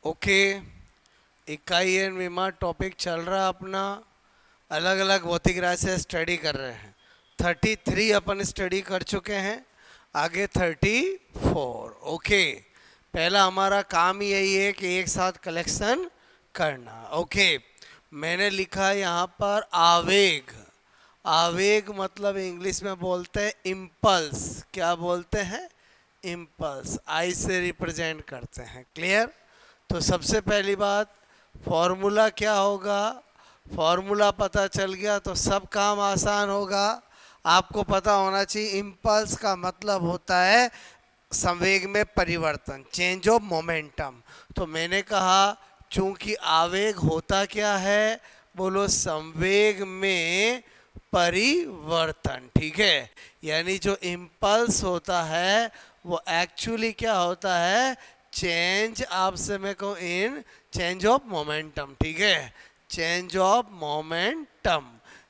Okay, इकाई and विमा topic चल रहा अपना। अलग अलग भौतिक राशि से स्टडी कर रहे हैं। 33 अपन स्टडी कर चुके हैं, आगे 34। ओके, पहला हमारा काम यही है कि एक साथ कलेक्शन करना। ओके, मैंने लिखा है यहाँ पर आवेग। आवेग मतलब इंग्लिश में बोलते हैं इम्पल्स। क्या बोलते हैं? इम्पल्स। आई से रिप्रेजेंट करते हैं। क्लियर? तो सबसे पहली बात, फॉर्मूला क्या होगा? फॉर्मूला पता चल गया तो सब काम आसान होगा। आपको पता होना चाहिए इम्पल्स का मतलब होता है संवेग में परिवर्तन, चेंज ऑफ मोमेंटम। तो मैंने कहा चूंकि आवेग होता क्या है, बोलो संवेग में परिवर्तन। ठीक है, यानी जो इम्पल्स होता है वो एक्चुअली क्या होता है? चेंज, आपसे मैं कहूँ इन चेंज ऑफ मोमेंटम। ठीक है, चेंज ऑफ मोमेंटम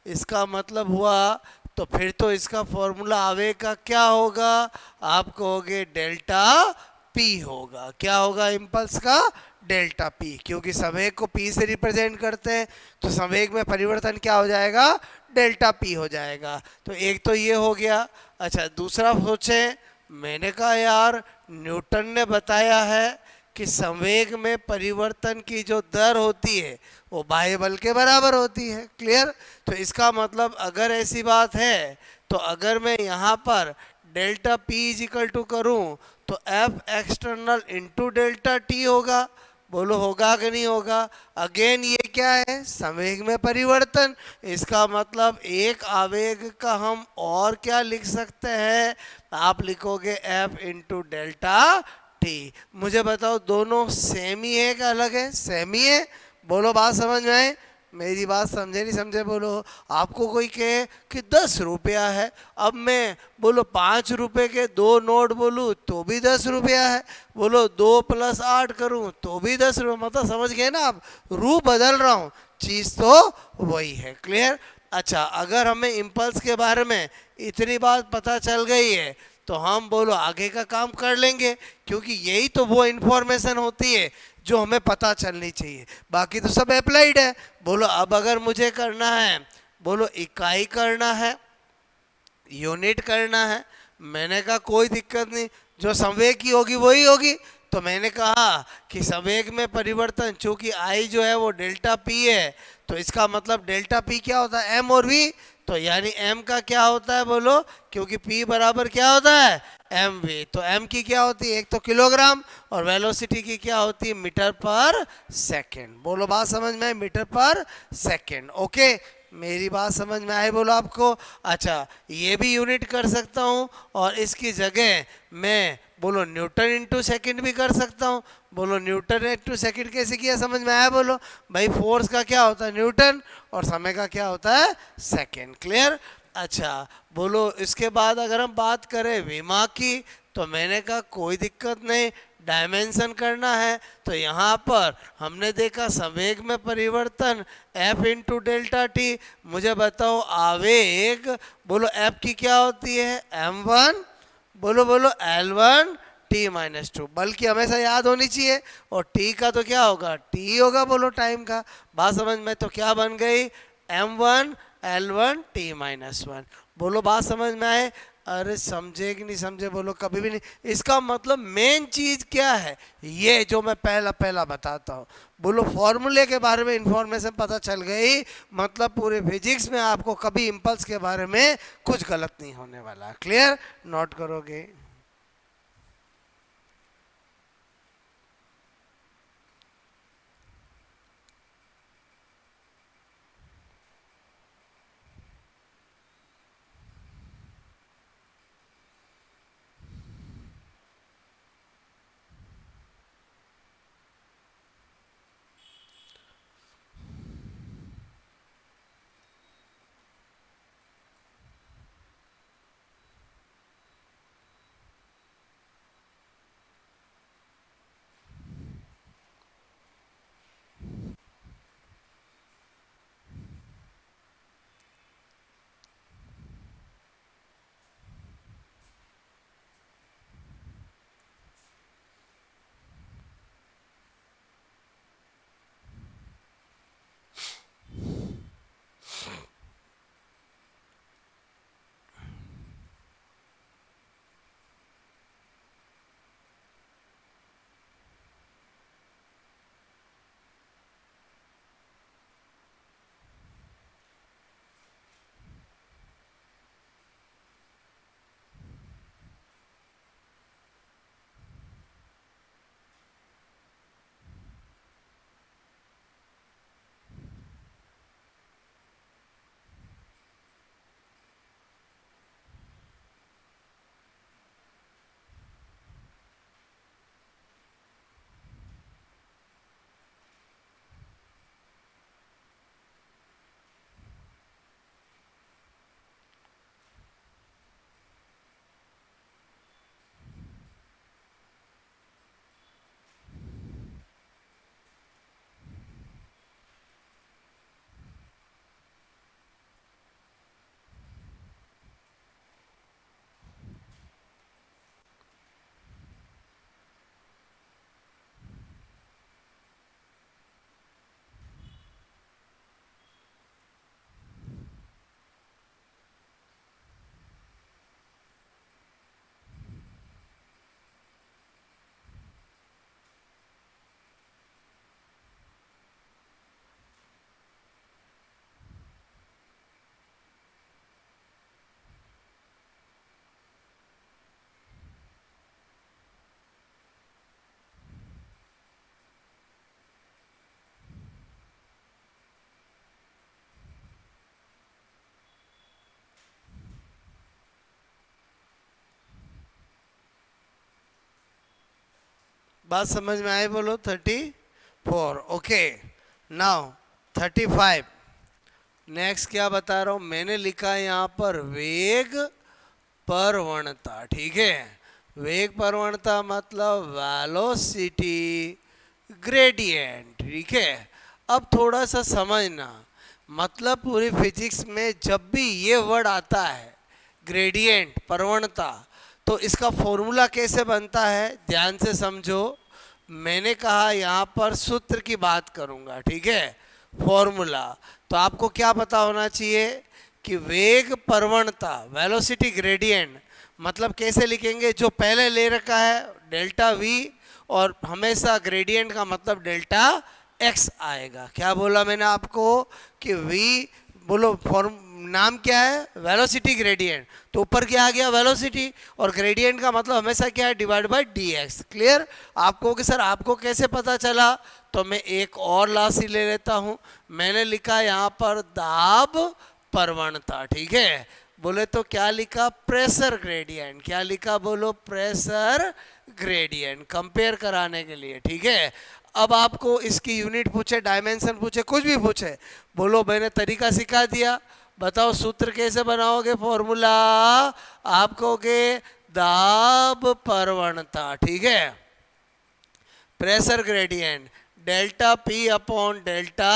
इसका मतलब हुआ। तो फिर तो इसका फॉर्मूला आवेग का क्या होगा? आप कहोगे डेल्टा पी होगा। क्या होगा इम्पल्स का? डेल्टा पी, क्योंकि संवेग को पी से रिप्रेजेंट करते हैं तो संवेग में परिवर्तन क्या हो जाएगा? डेल्टा पी हो जाएगा। तो एक तो ये हो गया। अच्छा, दूसरा सोचें, मैंने कहा यार न्यूटन ने बताया है कि संवेग में परिवर्तन की जो दर होती है वो बाह्य बल के बराबर होती है। क्लियर? तो इसका मतलब अगर ऐसी बात है तो अगर मैं यहाँ पर delta P is equal to करूँ तो F external into delta T होगा। बोलो होगा कि नहीं होगा? अगेन ये क्या है? संवेग में परिवर्तन। इसका मतलब एक आवेग का हम और क्या लिख सकते हैं? आप लिखोगे एफ इंटू डेल्टा टी। मुझे बताओ दोनों सेम ही है कि अलग है? सेम ही है। बोलो बात समझ में आए? मेरी बात समझे नहीं समझे बोलो। आपको कोई कहे कि 10 रुपया है, अब मैं बोलो 5 रुपए के दो नोट बोलूँ तो भी 10 रुपया है, बोलो 2 + 8 करूँ तो भी 10 रुपये। मतलब समझ गए ना आप? रूप बदल रहा हूँ, चीज़ तो वही है। क्लियर? अच्छा, अगर हमें इम्पल्स के बारे में इतनी बात पता चल गई है तो हम बोलो आगे का काम कर लेंगे, क्योंकि यही तो वो इन्फॉर्मेशन होती है जो हमें पता चलनी चाहिए। बाकी तो सब अप्लाइड है। बोलो अब अगर मुझे करना है, बोलो इकाई करना है, यूनिट करना है, मैंने कहा कोई दिक्कत नहीं, जो संवेग की होगी वही होगी। तो मैंने कहा कि संवेग में परिवर्तन चूंकि आई जो है वो डेल्टा पी है, तो इसका मतलब डेल्टा पी क्या होता है? एम और वी। तो यानी एम का क्या होता है बोलो? क्योंकि पी बराबर क्या होता है? M we. तो एम की क्या होती है? एक तो किलोग्राम, और वेलोसिटी की क्या होती है? मीटर पर सेकेंड। बोलो बात समझ में? मीटर पर सेकेंड। ओके, मेरी बात समझ में आई बोलो आपको? अच्छा, ये भी यूनिट कर सकता हूँ और इसकी जगह मैं बोलो न्यूटन इंटू सेकेंड भी कर सकता हूँ। बोलो न्यूटन इंटू सेकेंड कैसे किया? समझ में आया बोलो? भाई फोर्स का क्या होता है? न्यूटन, और समय का क्या होता है? सेकेंड। क्लियर? अच्छा, बोलो इसके बाद अगर हम बात करें विमा की, तो मैंने कहा कोई दिक्कत नहीं, डायमेंशन करना है तो यहाँ पर हमने देखा संवेग में परिवर्तन F इंटू डेल्टा टी। मुझे बताओ आवेग, बोलो F की क्या होती है? m1, बोलो बोलो L1 T-2। बल्कि हमेशा याद होनी चाहिए। और T का तो क्या होगा? T होगा बोलो टाइम का। बात समझ में? तो क्या बन गई? m1 L1 T-1। बोलो बात समझ में आए? अरे समझे कि नहीं समझे बोलो? कभी भी नहीं। इसका मतलब मेन चीज क्या है ये जो मैं पहला पहला बताता हूँ। बोलो फॉर्मूले के बारे में इंफॉर्मेशन पता चल गई, मतलब पूरे फिजिक्स में आपको कभी इम्पल्स के बारे में कुछ गलत नहीं होने वाला। क्लियर? नोट करोगे? बात समझ में आई बोलो? 34। Okay, now 35। नेक्स्ट क्या बता रहा हूं, मैंने लिखा है यहाँ पर वेग परवणता, ठीक है। वेग परवणता मतलब वेलोसिटी ग्रेडियंट, ठीक है। अब थोड़ा सा समझना, मतलब पूरी फिजिक्स में जब भी ये वर्ड आता है ग्रेडियंट परवणता, तो इसका फॉर्मूला कैसे बनता है ध्यान से समझो। मैंने कहा यहाँ पर सूत्र की बात करूँगा, ठीक है, फॉर्मूला। तो आपको क्या पता होना चाहिए कि वेग परवणता वेलोसिटी ग्रेडियंट मतलब कैसे लिखेंगे, जो पहले ले रखा है डेल्टा वी, और हमेशा ग्रेडियंट का मतलब डेल्टा एक्स आएगा। क्या बोला मैंने आपको कि वी, बोलो फॉर्म नाम क्या है, वेलोसिटी ग्रेडियंट, तो ऊपर क्या आ गया वेलोसिटी, और ग्रेडियंट का मतलब हमेशा क्या है, divide by D x. Clear? आपको कि सर आपको कैसे पता चला, तो मैं एक और राशि ले लेता हूँ। मैंने लिखा यहाँ पर दाब परवणता, ठीक है। बोले तो क्या लिखा, प्रेशर ग्रेडियंट। क्या लिखा बोलो, प्रेशर ग्रेडियंट, कंपेयर कराने के लिए, ठीक है। अब आपको इसकी यूनिट पूछे, डायमेंशन पूछे, कुछ भी पूछे, बोलो मैंने तरीका सिखा दिया, बताओ सूत्र कैसे बनाओगे, फॉर्मूला आप कहोगे दाब परवणता, ठीक है, pressure gradient delta P upon delta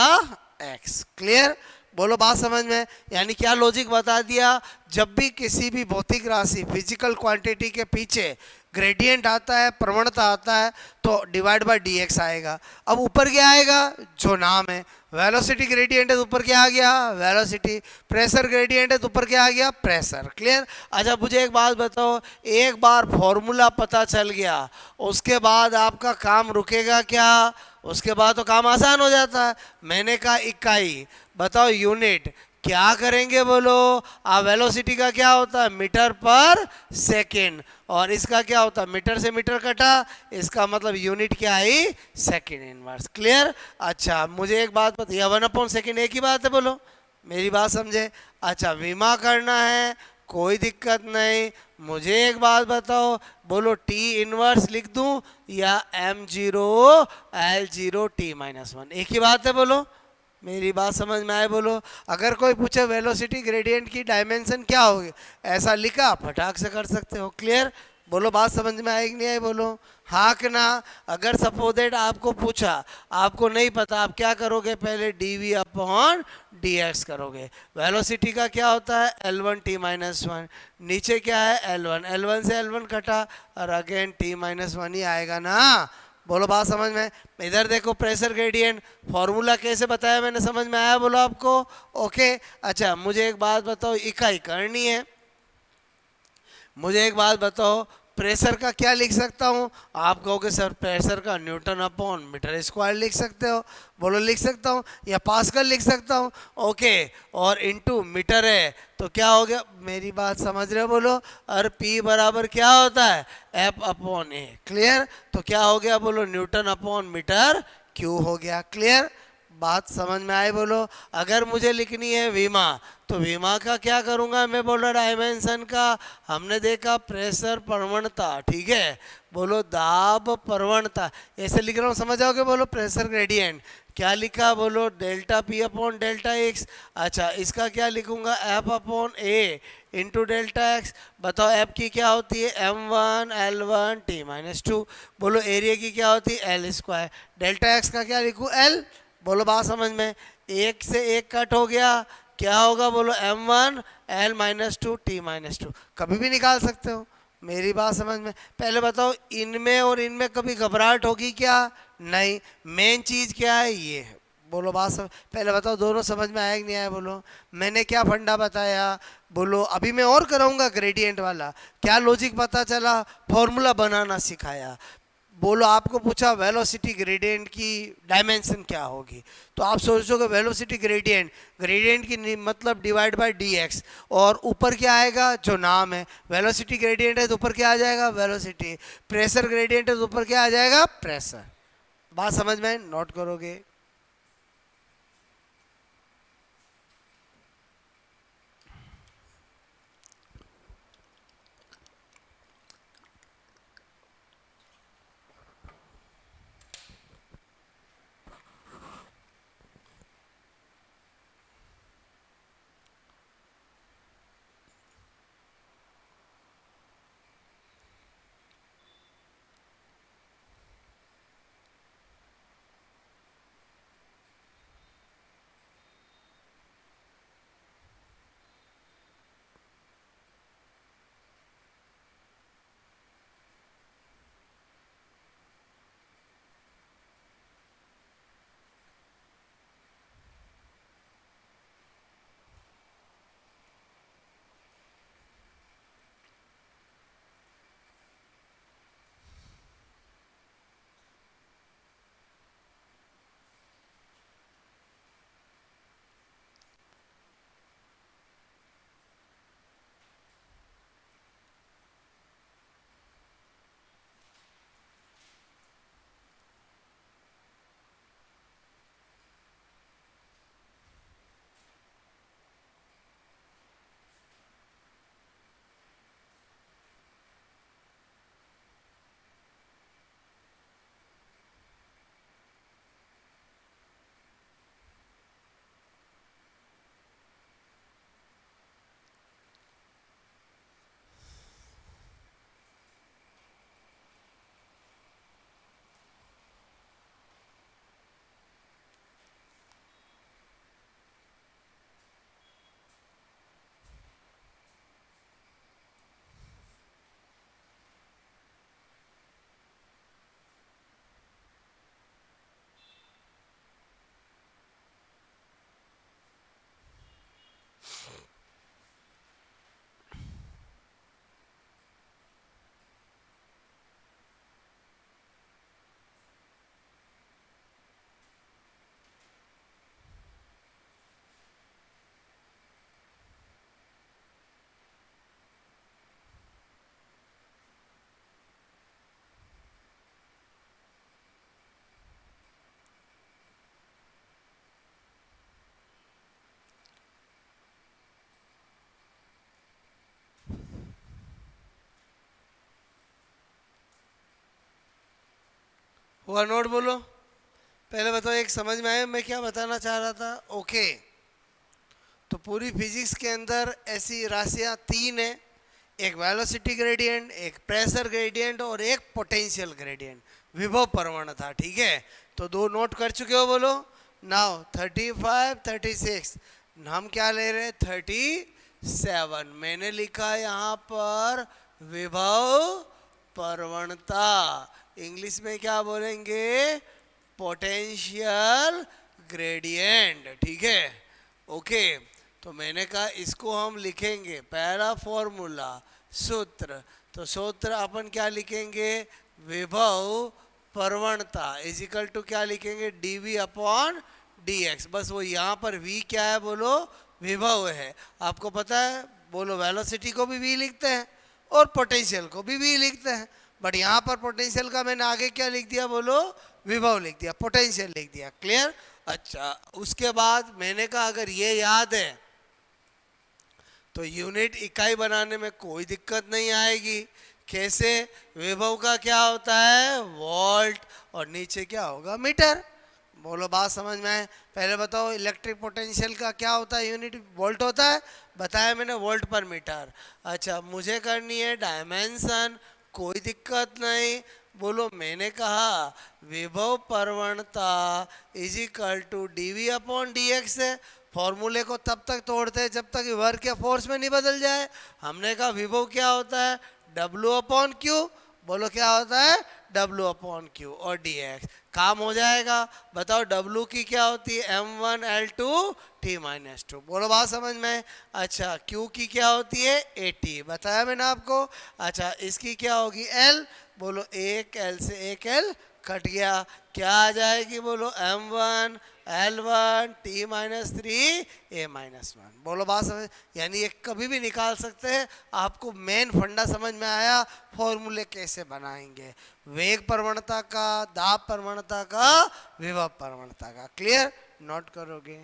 x. Clear? बोलो बात समझ में? यानी क्या लॉजिक बता दिया, जब भी किसी भी भौतिक राशि फिजिकल क्वांटिटी के पीछे ग्रेडियंट आता है, प्रवणता आता है, तो डिवाइड बाय डी एक्स आएगा। अब ऊपर क्या आएगा, जो नाम है, वेलोसिटी ग्रेडियंट है तो ऊपर क्या आ गया, वेलोसिटी। प्रेशर ग्रेडियंट है तो ऊपर क्या आ गया, प्रेशर। क्लियर? अच्छा मुझे एक बात बताओ, एक बार फॉर्मूला पता चल गया, उसके बाद आपका काम रुकेगा क्या? उसके बाद तो काम आसान हो जाता है। मैंने कहा इकाई, बताओ यूनिट, क्या करेंगे बोलो, वेलोसिटी का क्या होता है, मीटर पर सेकेंड, और इसका क्या होता है, मीटर से मीटर कटा, इसका मतलब यूनिट क्या आई, सेकेंड इनवर्स। क्लियर? अच्छा मुझे एक बात बताइए, 1/सेकेंड एक ही बात है, बोलो मेरी बात समझे। अच्छा विमा करना है, कोई दिक्कत नहीं। मुझे एक बात बताओ, बोलो टी इनवर्स लिख दूं या m0 l0 t-1, एक ही बात है, बोलो मेरी बात समझ में आए बोलो। अगर कोई पूछे वेलोसिटी ग्रेडियंट की डायमेंशन क्या होगी, ऐसा लिखा फटाक से कर सकते हो। क्लियर? बोलो बात समझ में आएगी नहीं आई, बोलो हाँ कि ना। अगर सपोजेट आपको पूछा, आपको नहीं पता, आप क्या करोगे, पहले D we upon D X करोगे। वेलोसिटी का क्या होता है, L1 t-1, नीचे क्या है L1, L1 से L1 कटा, और अगेन t-1 ही आएगा ना। बोलो बात समझ में? इधर देखो प्रेशर ग्रेडियंट, फॉर्मूला कैसे बताया मैंने, समझ में आया बोलो आपको? ओके। अच्छा मुझे एक बात बताओ, इकाई करनी है, मुझे एक बात बताओ, प्रेशर का क्या लिख सकता हूँ? आप कहोगे सर प्रेशर का न्यूटन अपॉन मीटर स्क्वायर लिख सकते हो। बोलो लिख सकता हूँ, या पास्कल लिख सकता हूँ। ओके, और इनटू मीटर है तो क्या हो गया, मेरी बात समझ रहे हो बोलो, और P बराबर क्या होता है, F अपॉन ए। क्लियर? तो क्या हो गया बोलो, न्यूटन अपॉन मीटर क्यू हो गया। क्लियर? बात समझ में आए बोलो। अगर मुझे लिखनी है विमा, तो विमा का क्या करूंगा मैं, बोलो डायमेंशन का, हमने देखा प्रेशर प्रवणता, ठीक है, बोलो दाब प्रवणता, ऐसे लिख रहा हूँ, समझ आओगे बोलो। प्रेशर ग्रेडियंट क्या लिखा, बोलो delta P upon delta x. अच्छा इसका क्या लिखूंगा, F upon A into delta x. बताओ एफ की क्या होती है, m1 l1 t-2। बोलो एरिया की क्या होती है, एल स्क्वायर। डेल्टा एक्स का क्या लिखूँ, एल। बोलो बात समझ में? एक से एक कट हो गया, क्या होगा बोलो, m1 l-2 t-2, कभी भी निकाल सकते हो। मेरी बात समझ में? पहले बताओ, इनमें और इनमें कभी घबराहट होगी क्या, नहीं। मेन चीज क्या है, ये है। बोलो बात समझ, पहले बताओ दोनों समझ में आया कि नहीं आया, बोलो। मैंने क्या फंडा बताया, बोलो अभी मैं और कराऊंगा ग्रेडियंट वाला, क्या लॉजिक पता चला, फॉर्मूला बनाना सिखाया। बोलो आपको पूछा वेलोसिटी ग्रेडियंट की डायमेंशन क्या होगी, तो आप सोचोगे वेलोसिटी ग्रेडियंट, ग्रेडियंट की मतलब डिवाइड बाय डी एक्स, और ऊपर क्या आएगा, जो नाम है वेलोसिटी ग्रेडियंट है तो ऊपर क्या आ जाएगा, वेलोसिटी। प्रेशर ग्रेडियंट है तो ऊपर क्या आ जाएगा, प्रेशर। बात समझ में? नोट करोगे? हुआ नोट बोलो। पहले बताओ एक समझ में आया मैं क्या बताना चाह रहा था? ओके। तो पूरी फिजिक्स के अंदर ऐसी राशियां तीन है, एक वेलोसिटी ग्रेडियंट, एक प्रेशर ग्रेडियंट और एक पोटेंशियल ग्रेडियंट, विभव प्रवणता। ठीक है, तो दो नोट कर चुके हो बोलो। नाउ 35 36 हम क्या ले रहे हैं? 37। मैंने लिखा यहाँ पर विभव प्रवणता, इंग्लिश में क्या बोलेंगे? Potential gradient. ठीक है, ओके। तो मैंने कहा इसको हम लिखेंगे पहला फॉर्मूला सूत्र। तो सूत्र अपन क्या लिखेंगे? विभव प्रवणता इज इक्वल टू क्या लिखेंगे? dv upon dx। बस वो यहाँ पर v क्या है बोलो? विभव है। आपको पता है बोलो, वेलोसिटी को भी v लिखते हैं और पोटेंशियल को भी v लिखते हैं, बट यहाँ पर पोटेंशियल का मैंने आगे क्या लिख दिया बोलो? विभव लिख दिया, पोटेंशियल लिख दिया। क्लियर? अच्छा, उसके बाद मैंने कहा अगर ये याद है तो यूनिट इकाई बनाने में कोई दिक्कत नहीं आएगी। कैसे? विभव का क्या होता है? वोल्ट, और नीचे क्या होगा? मीटर। बोलो बात समझ में आए? पहले बताओ इलेक्ट्रिक पोटेंशियल का क्या होता है? यूनिट वोल्ट होता है, बताया मैंने, वोल्ट पर मीटर। अच्छा, मुझे करनी है डायमेंशन, कोई दिक्कत नहीं। बोलो मैंने कहा विभव प्रवणता is equal to dv upon dx है। फॉर्मूले को तब तक तोड़ते हैं जब तक वर्क या फोर्स में नहीं बदल जाए। हमने कहा विभव क्या होता है? W upon Q. बोलो क्या होता है? W अपॉन क्यू और dx। काम हो जाएगा। बताओ W की क्या होती है? m1l2 t-2। बोलो बात समझ में? अच्छा, Q की क्या होती है? AT, बताया मैंने आपको। अच्छा, इसकी क्या होगी? L। बोलो एक L से एक L कट गया, क्या आ जाएगी बोलो? m1 l1 t-3 a-1। बोलो बात समझ? यानी ये कभी भी निकाल सकते हैं। आपको मेन फंडा समझ में आया? फॉर्मूले कैसे बनाएंगे, वेग प्रवणता का, दाब प्रवणता का, विभव प्रवणता का। क्लियर? नोट करोगे?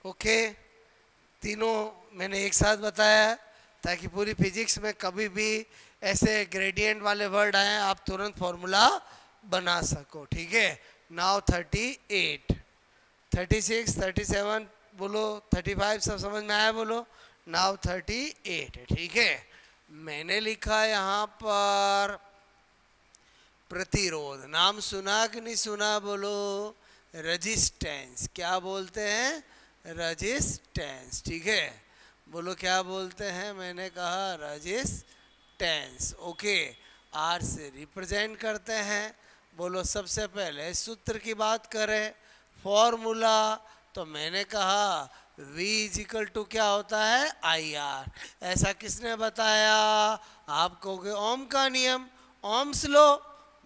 ओके, तीनों मैंने एक साथ बताया ताकि पूरी फिजिक्स में कभी भी ऐसे ग्रेडियंट वाले वर्ड आए आप तुरंत फॉर्मूला बना सको। ठीक है, नाउ 38 36 37 बोलो, 35 सब समझ में आया बोलो? नाउ 38। ठीक है, मैंने लिखा यहाँ पर प्रतिरोध। नाम सुना कि नहीं सुना बोलो? रेजिस्टेंस। क्या बोलते हैं? रेजिस्टेंस। ठीक है, बोलो क्या बोलते हैं? मैंने कहा रेजिस्टेंस। ओके, आर से रिप्रेजेंट करते हैं। बोलो सबसे पहले सूत्र की बात करें, फॉर्मूला, तो मैंने कहा V इज इक्वल टू क्या होता है? IR। ऐसा किसने बताया? आप कहोगे ओम का नियम, ओम्स लॉ।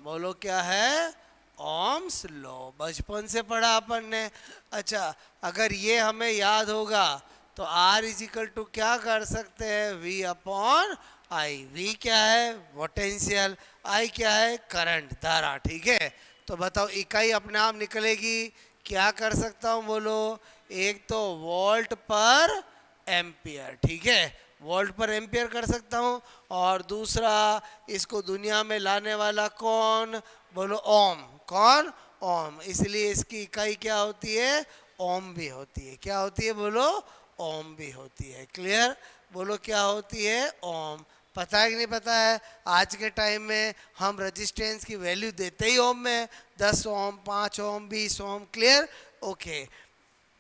बोलो क्या है? ओम्स लॉ, बचपन से पढ़ा अपन ने। अच्छा, अगर ये हमें याद होगा तो R इज इक्वल टू क्या कर सकते हैं? V upon I। V क्या है? पोटेंशियल। I क्या है? करंट, धारा। ठीक है, तो बताओ इकाई अपने आप निकलेगी। क्या कर सकता हूँ बोलो? एक तो वोल्ट पर एम्पियर। ठीक है, वोल्ट पर एम्पियर कर सकता हूँ, और दूसरा इसको दुनिया में लाने वाला कौन बोलो? ओम। कौन? ओम। इसलिए इसकी इकाई क्या होती है? ओम भी होती है। क्या होती है बोलो? ओम भी होती है। क्लियर? बोलो क्या होती है? ओम। पता है कि नहीं पता है? आज के टाइम में हम रेजिस्टेंस की वैल्यू देते ही ओम में, 10 ओम, 5 ओम, 20 ओम। क्लियर? ओके,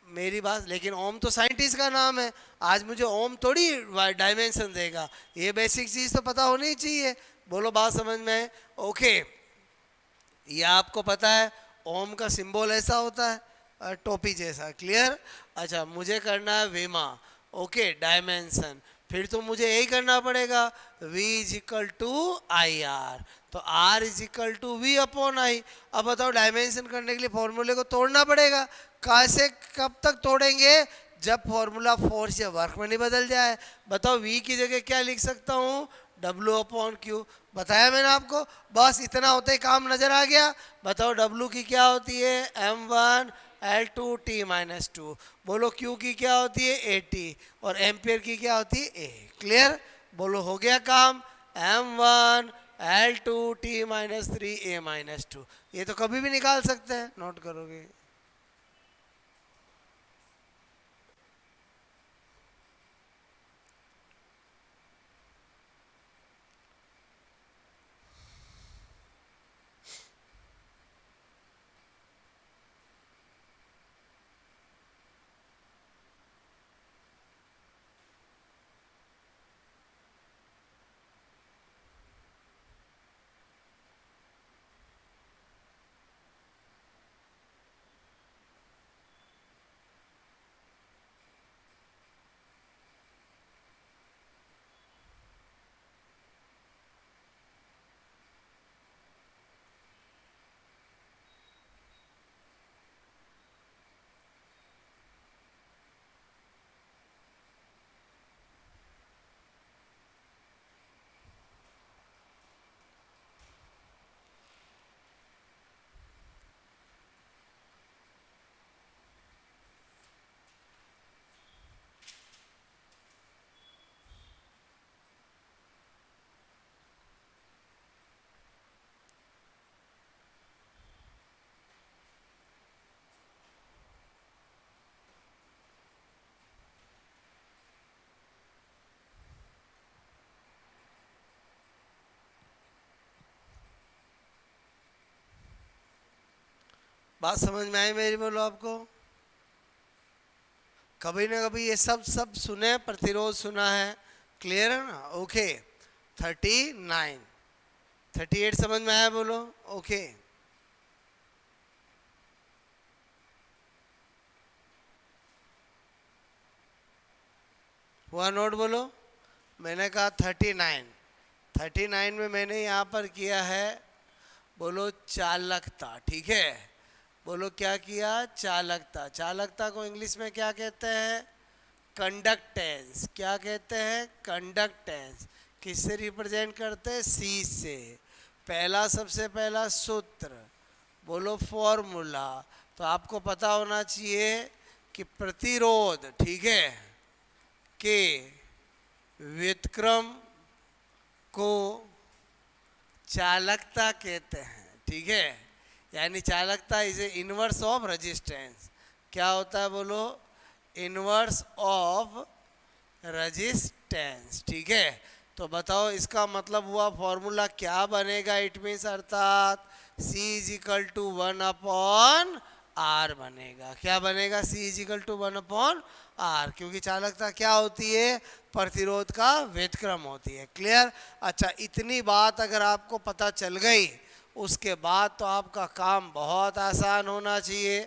मेरी बात, लेकिन ओम तो साइंटिस्ट का नाम है। आज मुझे ओम थोड़ी डायमेंशन देगा, ये बेसिक चीज तो पता होनी चाहिए। बोलो बात समझ में है? ओके, ये आपको पता है ओम का सिंबल ऐसा होता है, टोपी जैसा। क्लियर? अच्छा, मुझे करना है विमा। ओके, डायमेंशन, फिर तो मुझे यही करना पड़ेगा, V is equal to I R. तो R is equal to V upon I. अब बताओ, डायमेंशन करने के लिए फॉर्मूले को तोड़ना पड़ेगा। कैसे, कब तक तोड़ेंगे? जब फॉर्मूला फोर्स या वर्क में नहीं बदल जाए। बताओ, V की जगह क्या लिख सकता हूँ? W upon Q. बताया मैंने आपको, बस इतना होते ही काम नजर आ गया। बताओ W की क्या होती है? M1 L2 T minus two. बोलो Q की क्या होती है? AT। और एम्पियर की क्या होती है? A। क्लियर? बोलो हो गया काम। M1 L2 T minus three A minus two. ये तो कभी भी निकाल सकते हैं, नोट करोगे? बात समझ में आई मेरी? बोलो आपको कभी ना कभी ये सब सब सुने, प्रतिरोध सुना है। क्लियर है ना? ओके, 39, 38 समझ में आया? बोलो ओके। हुआ नोट? बोलो। मैंने कहा 39, 39 में मैंने यहाँ पर किया है, बोलो चालकता। ठीक है? बोलो क्या किया? चालकता। चालकता को इंग्लिश में क्या कहते हैं? कंडक्टेंस। क्या कहते हैं? कंडक्टेंस। किससे रिप्रेजेंट करते हैं? सी से। पहला, सबसे पहला सूत्र, बोलो फॉर्मूला। तो आपको पता होना चाहिए कि प्रतिरोध, ठीक है, के व्युत्क्रम को चालकता कहते हैं। ठीक है? यानी चालकता is A inverse of resistance. क्या होता है? बोलो इनवर्स ऑफ रेजिस्टेंस। ठीक है? तो बताओ इसका मतलब हुआ फॉर्मूला क्या बनेगा? इट मीन्स अर्थात C is equal to 1 upon R बनेगा। क्या बनेगा? C is equal to 1 upon R, क्योंकि चालकता क्या होती है? प्रतिरोध का व्युत्क्रम होती है। क्लियर? अच्छा, इतनी बात अगर आपको पता चल गई, उसके बाद तो आपका काम बहुत आसान होना चाहिए।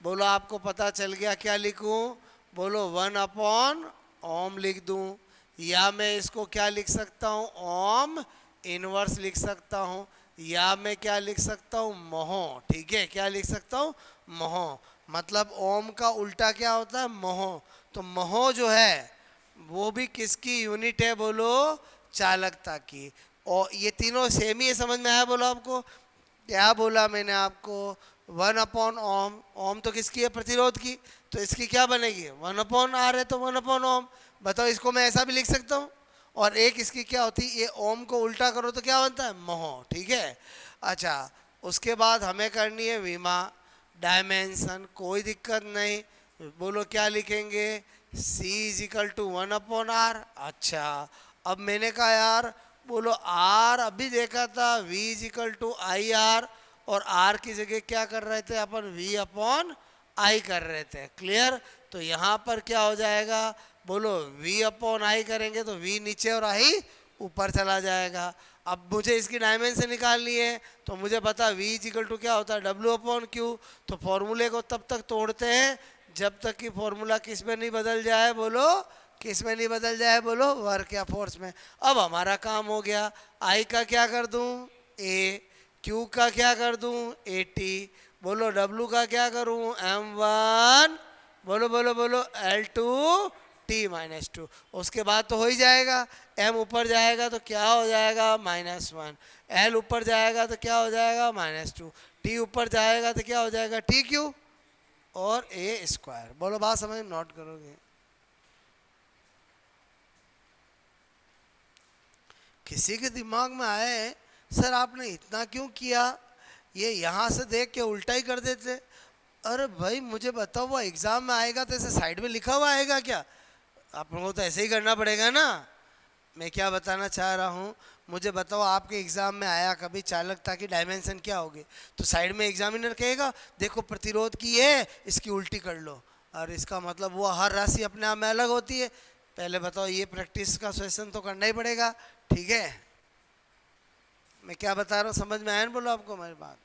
बोलो आपको पता चल गया, क्या लिखूं? बोलो 1 अपॉन ओम लिख दूं, या मैं इसको क्या लिख सकता हूं? ओम इनवर्स लिख सकता हूं, या मैं क्या लिख सकता हूं? मोहो। ठीक है? क्या लिख सकता हूं? मोहो। मतलब ओम का उल्टा क्या होता है? मोहो। तो मोहो जो है वो भी किसकी यूनिट है? बोलो चालकता की। और ये तीनों सेम ही है, समझ में आया? बोलो आपको क्या बोला मैंने आपको? 1 अपॉन ओम। ओम तो किसकी है? प्रतिरोध की। तो इसकी क्या बनेगी? 1 अपॉन आर है, तो 1 अपॉन ओम। बताओ, इसको मैं ऐसा भी लिख सकता हूँ। और एक इसकी क्या होती है? ये ओम को उल्टा करो तो क्या बनता है? मोहो। ठीक है? अच्छा, उसके बाद हमें करनी है विमा। डायमेंशन कोई दिक्कत नहीं, बोलो क्या लिखेंगे, C is equal to 1/r। अच्छा, अब मैंने कहा यार बोलो R अभी देखा था V is equal to I R, और R की जगह क्या कर रहे थे अपन, V अपॉन I कर रहे थे। क्लियर? तो यहाँ पर क्या हो जाएगा, बोलो V अपॉन I करेंगे तो V नीचे और I ऊपर चला जाएगा। अब मुझे इसकी डायमेंशन निकालनी है, तो मुझे पता V इज इक्वल टू क्या होता है, W अपॉन Q। तो फॉर्मूले को तब तक तोड़ते हैं जब तक कि फॉर्मूला किस में नहीं बदल जाए, बोलो किस में नहीं बदल जाए, बोलो वर्क या फोर्स में। अब हमारा काम हो गया, आई का क्या कर दूं, ए, क्यू का क्या कर दूं, ए टी, बोलो डब्लू का क्या करूं, M1, बोलो बोलो बोलो L2 T-2। उसके बाद तो हो ही जाएगा, M ऊपर जाएगा तो क्या हो जाएगा, -1, L ऊपर जाएगा तो क्या हो जाएगा, -2, T ऊपर जाएगा तो क्या हो जाएगा, TQ और ए स्क्वायर। बोलो बात समझ में, नोट करोगे? किसी के दिमाग में आए सर आपने इतना क्यों किया, ये यहाँ से देख के उल्टा ही कर देते। अरे भाई मुझे बताओ, वो एग्जाम में आएगा तो ऐसे साइड में लिखा हुआ आएगा क्या, आप लोगों को तो ऐसे ही करना पड़ेगा ना। मैं क्या बताना चाह रहा हूँ, मुझे बताओ आपके एग्जाम में आया कभी चालकता की डायमेंशन क्या होगी, तो साइड में एग्जामिनर कहेगा देखो प्रतिरोध की है, इसकी उल्टी कर लो, और इसका मतलब वो हर राशि अपने आप में अलग होती है। पहले बताओ, ये प्रैक्टिस का सेशन तो करना ही पड़ेगा, ठीक है? मैं क्या बता रहा हूँ समझ में आया ना, बोलो आपको मेरी बात?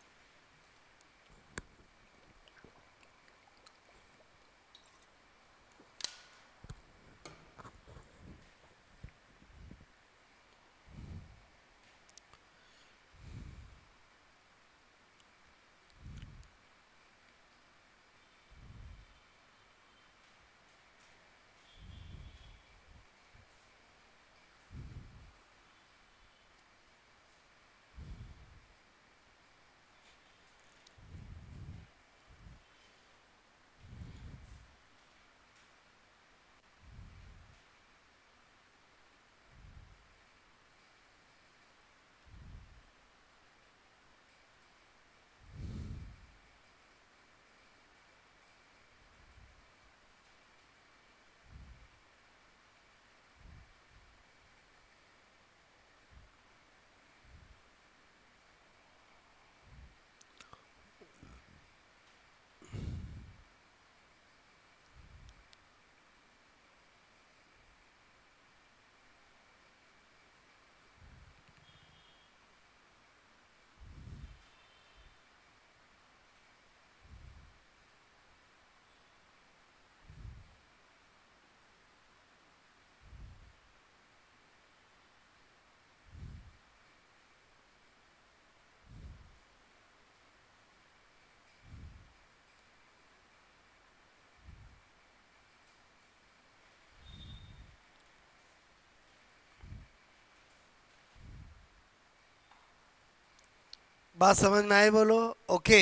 बात समझ में आई, बोलो ओके?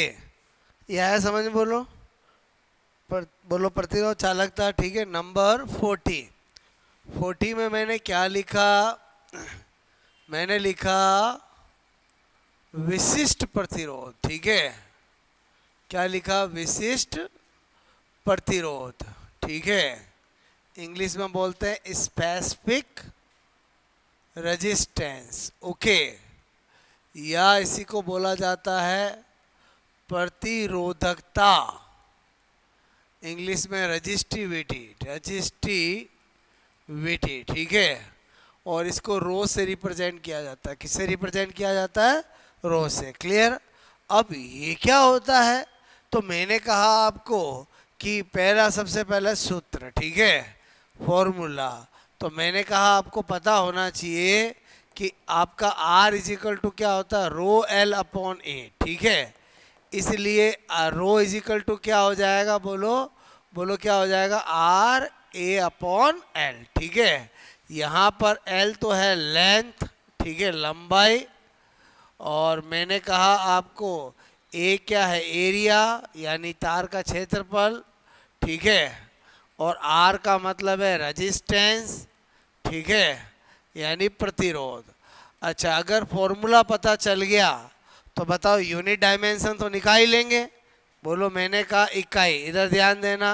ये आया समझ में, बोलो बोलो प्रतिरोध चालकता, ठीक है। नंबर 40 में मैंने क्या लिखा, मैंने लिखा विशिष्ट प्रतिरोध, ठीक है। क्या लिखा, विशिष्ट प्रतिरोध, ठीक है। इंग्लिश में बोलते हैं स्पेसिफिक रेजिस्टेंस, ओके। या इसी को बोला जाता है प्रतिरोधकता, इंग्लिश में रजिस्टिविटी, ठीक है। और इसको रो से रिप्रेजेंट किया जाता है, किससे रिप्रेजेंट किया जाता है, रो से। क्लियर? अब ये क्या होता है, तो मैंने कहा आपको कि पहला सबसे पहला सूत्र, ठीक है, फॉर्मूला। तो मैंने कहा आपको पता होना चाहिए कि आपका R इज इक्वल टू क्या होता है, रो L अपॉन ए, ठीक है। इसलिए रो इज इक्वल टू क्या हो जाएगा, बोलो बोलो क्या हो जाएगा, R A अपॉन L, ठीक है। यहाँ पर L तो है लेंथ, ठीक है, लंबाई, और मैंने कहा आपको A क्या है, एरिया यानी तार का क्षेत्रफल, ठीक है, और R का मतलब है रेजिस्टेंस, ठीक है, यानी प्रतिरोध। अच्छा, अगर फॉर्मूला पता चल गया तो बताओ यूनिट डायमेंशन तो निकाल ही लेंगे। बोलो मैंने कहा इकाई, इधर ध्यान देना,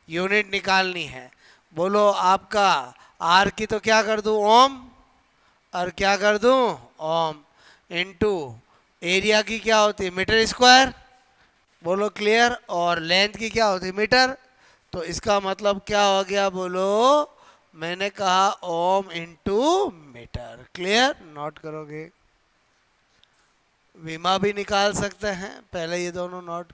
यूनिट निकालनी है। बोलो आपका आर की तो क्या कर दूं, ओम, और क्या कर दूं, ओम, इनटू एरिया की क्या होती है, मीटर स्क्वायर। बोलो क्लियर। और लेंथ की क्या होती है, मीटर। तो इसका मतलब क्या हो गया, बोलो, मैंने कहा ओम इनटू मीटर। क्लियर, नोट करोगे। विमा भी निकाल सकते हैं, पहले ये दोनों नोट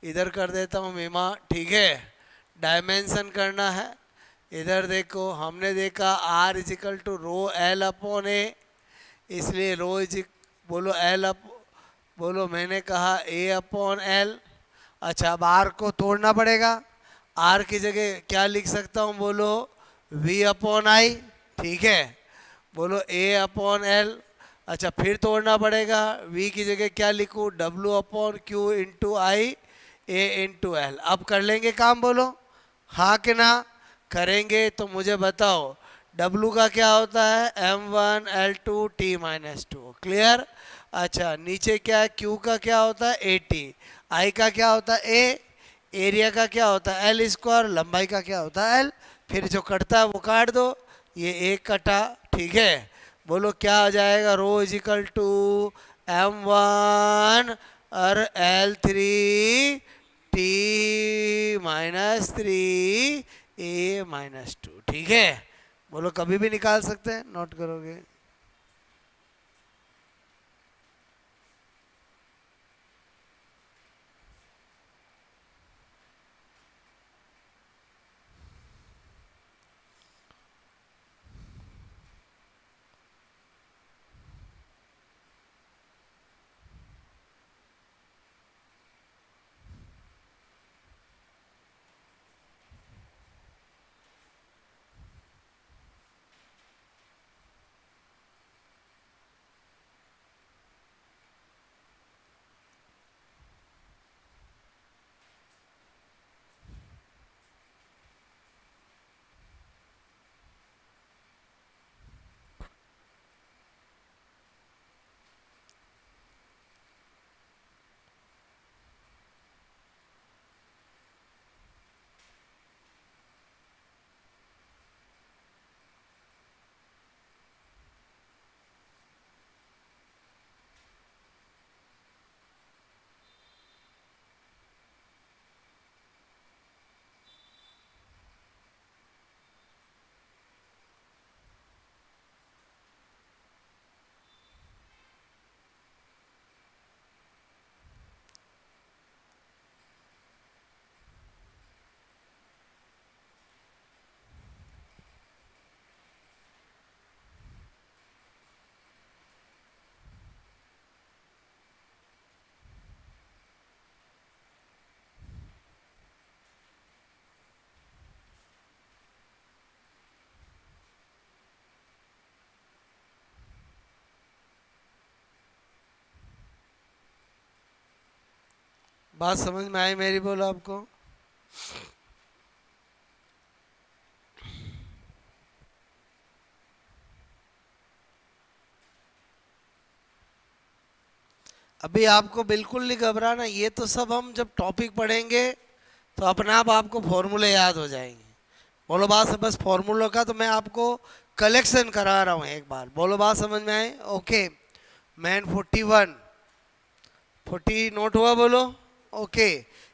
इधर कर देता हूँ, विमा, ठीक है। डायमेंशन करना है, इधर देखो, हमने देखा R is equal to rho L upon A, इसलिए रो इज, बोलो एल अप, बोलो मैंने कहा ए अपॉन एल। अच्छा, अब आर को तोड़ना पड़ेगा, आर की जगह क्या लिख सकता हूँ, बोलो वी अपॉन आई, ठीक है। बोलो ए अपॉन एल। अच्छा, फिर तोड़ना पड़ेगा, v की जगह क्या लिखूँ, w अपॉन क्यू इंटू आई, ए इंटू एल। अब कर लेंगे काम, बोलो हाँ कि ना। करेंगे तो मुझे बताओ, w का क्या होता है, m1 l2 t minus two. Clear. अच्छा, नीचे क्या है, q का क्या होता है 80, i का क्या होता है a, एरिया का क्या होता है एल स्क्वायर, लंबाई का क्या होता है एल। फिर जो कटता है वो काट दो, ये एक कटा, ठीक है। बोलो क्या हो जाएगा, रो इजिकल टू m1 और l3 t minus 3 a minus two, ठीक है। बोलो कभी भी निकाल सकते हैं, नोट करोगे। बात समझ में आई मेरी, बोलो आपको। अभी आपको बिल्कुल नहीं घबराना, ये तो सब हम जब टॉपिक पढ़ेंगे तो अपने आप आपको फॉर्मूले याद हो जाएंगे। बोलो बात, बस फॉर्मूलों का तो मैं आपको कलेक्शन करा रहा हूँ एक बार। बोलो बात समझ में आए, ओके। मैन 41 40 नोट हुआ, बोलो ओके।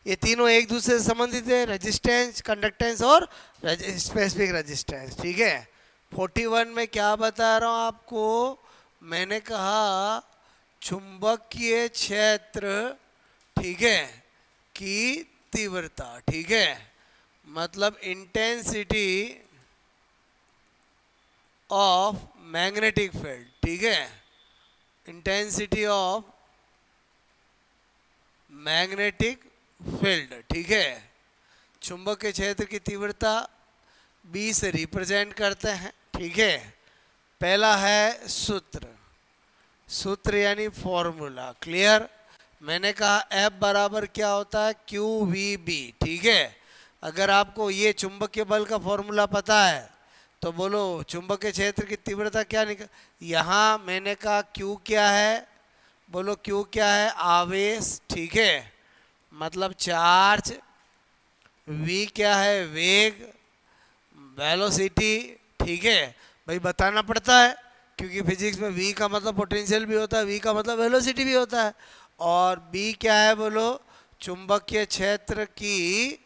ये तीनों एक दूसरे से संबंधित है, रेजिस्टेंस, कंडक्टेंस और स्पेसिफिक रेजिस्टेंस, ठीक है। 41 में क्या बता रहा हूँ आपको, मैंने कहा चुंबकीय क्षेत्र, ठीक है, की तीव्रता, ठीक है, मतलब इंटेंसिटी ऑफ मैग्नेटिक फील्ड, ठीक है, इंटेंसिटी ऑफ मैग्नेटिक फील्ड, ठीक है। चुंबकीय क्षेत्र की तीव्रता बी से रिप्रेजेंट करते हैं, ठीक है। पहला है सूत्र, सूत्र यानी फॉर्मूला, क्लियर। मैंने कहा F बराबर क्या होता है, क्यू वी बी, ठीक है। अगर आपको ये चुंबकीय बल का फॉर्मूला पता है तो बोलो चुंबकीय क्षेत्र की तीव्रता क्या निकल, यहाँ मैंने कहा Q क्या है, बोलो Q क्या है, आवेश, ठीक है, मतलब चार्ज v क्या है, वेग, वेलोसिटी, ठीक है भाई, बताना पड़ता है क्योंकि फिजिक्स में v का मतलब पोटेंशियल भी होता है, v का मतलब वेलोसिटी भी होता है। और b क्या है बोलो, चुंबकीय क्षेत्र की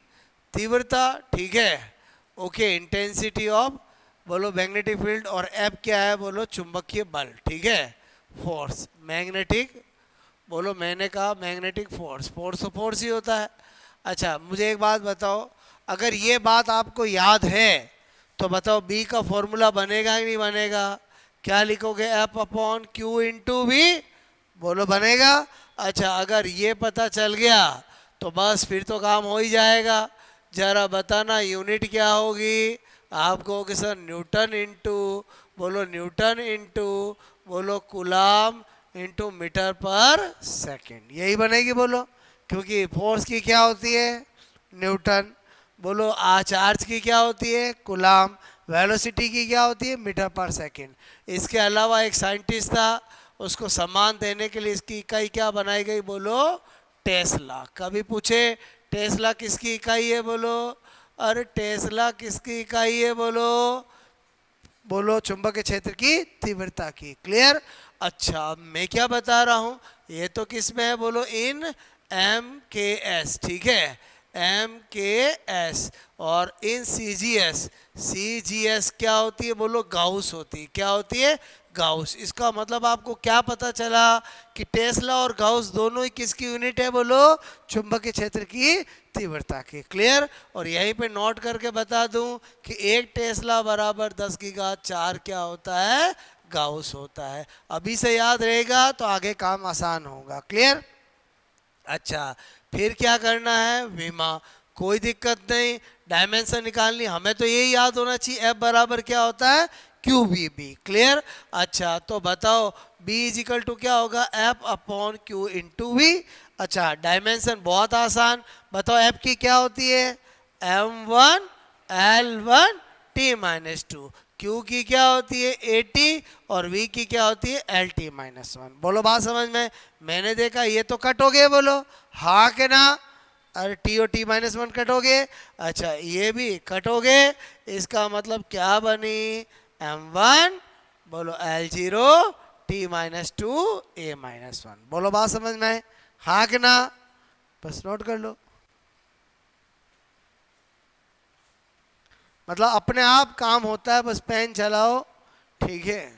तीव्रता, ठीक है, ओके, इंटेंसिटी ऑफ बोलो मैग्नेटिक फील्ड। और F क्या है बोलो, चुंबकीय बल, ठीक है, फोर्स, मैग्नेटिक, बोलो मैंने कहा मैग्नेटिक फोर्स, फोर्स तो फोर्स ही होता है। अच्छा मुझे एक बात बताओ, अगर ये बात आपको याद है तो बताओ बी का फॉर्मूला बनेगा कि नहीं बनेगा? क्या लिखोगे, F upon Q into V, बोलो बनेगा। अच्छा अगर ये पता चल गया तो बस फिर तो काम हो ही जाएगा। जरा बताना यूनिट क्या होगी? आप कहोगे सर न्यूटन इंटू, बोलो न्यूटन इंटू, बोलो कूलाम इंटू मीटर पर सेकंड, यही बनेगी बोलो, क्योंकि फोर्स की क्या होती है, न्यूटन, बोलो चार्ज की क्या होती है, कूलाम, वेलोसिटी की क्या होती है, मीटर पर सेकंड। इसके अलावा एक साइंटिस्ट था, उसको सम्मान देने के लिए इसकी इकाई क्या बनाई गई, बोलो टेस्ला। कभी पूछे टेस्ला किसकी इकाई है, बोलो, अरे टेस्ला किसकी इकाई है, बोलो, बोलो चुंबकीय क्षेत्र की तीव्रता की। क्लियर? अच्छा अब मैं क्या बता रहा हूं, ये तो किस में है, बोलो इन एम के एस, ठीक है, एम के एस। और इन सी जी एस, सी जी एस क्या होती है, बोलो गाउस होती है। क्या होती है, गाउस। इसका मतलब आपको क्या पता चला कि टेस्ला और गाउस दोनों ही किसकी यूनिट है, बोलो चुंबकीय क्षेत्र की तीव्रता की। क्लियर? और यहीं पे नोट करके बता दूं कि एक टेस्ला बराबर 10 की घात 4 क्या होता है, गाउस होता है। अभी से याद रहेगा तो आगे काम आसान होगा। क्लियर? अच्छा फिर क्या करना है, विमा, कोई दिक्कत नहीं, डायमेंशन निकालनी, हमें तो यही याद होना चाहिए, एफ बराबर क्या होता है, क्यू वी बी। क्लियर? अच्छा तो बताओ बी इज इक्वल टू क्या होगा, F upon Q into V. अच्छा डायमेंशन बहुत आसान, बताओ एफ की क्या होती है, M one L one T minus two, Q की क्या होती है, ए टी, और वी की क्या होती है, एल टी माइनस वन। बोलो बात समझ में? मैंने देखा ये तो कट हो गए, बोलो हाँ के ना, अरे टी और टी माइनस वन कट हो गए। अच्छा ये भी कट हो गए, इसका मतलब क्या बनी, एम वन, बोलो L zero T minus two A minus one. बोलो बात समझ में? हाँ के ना? बस नोट कर लो, मतलब अपने आप काम होता है, बस पेन चलाओ, ठीक है।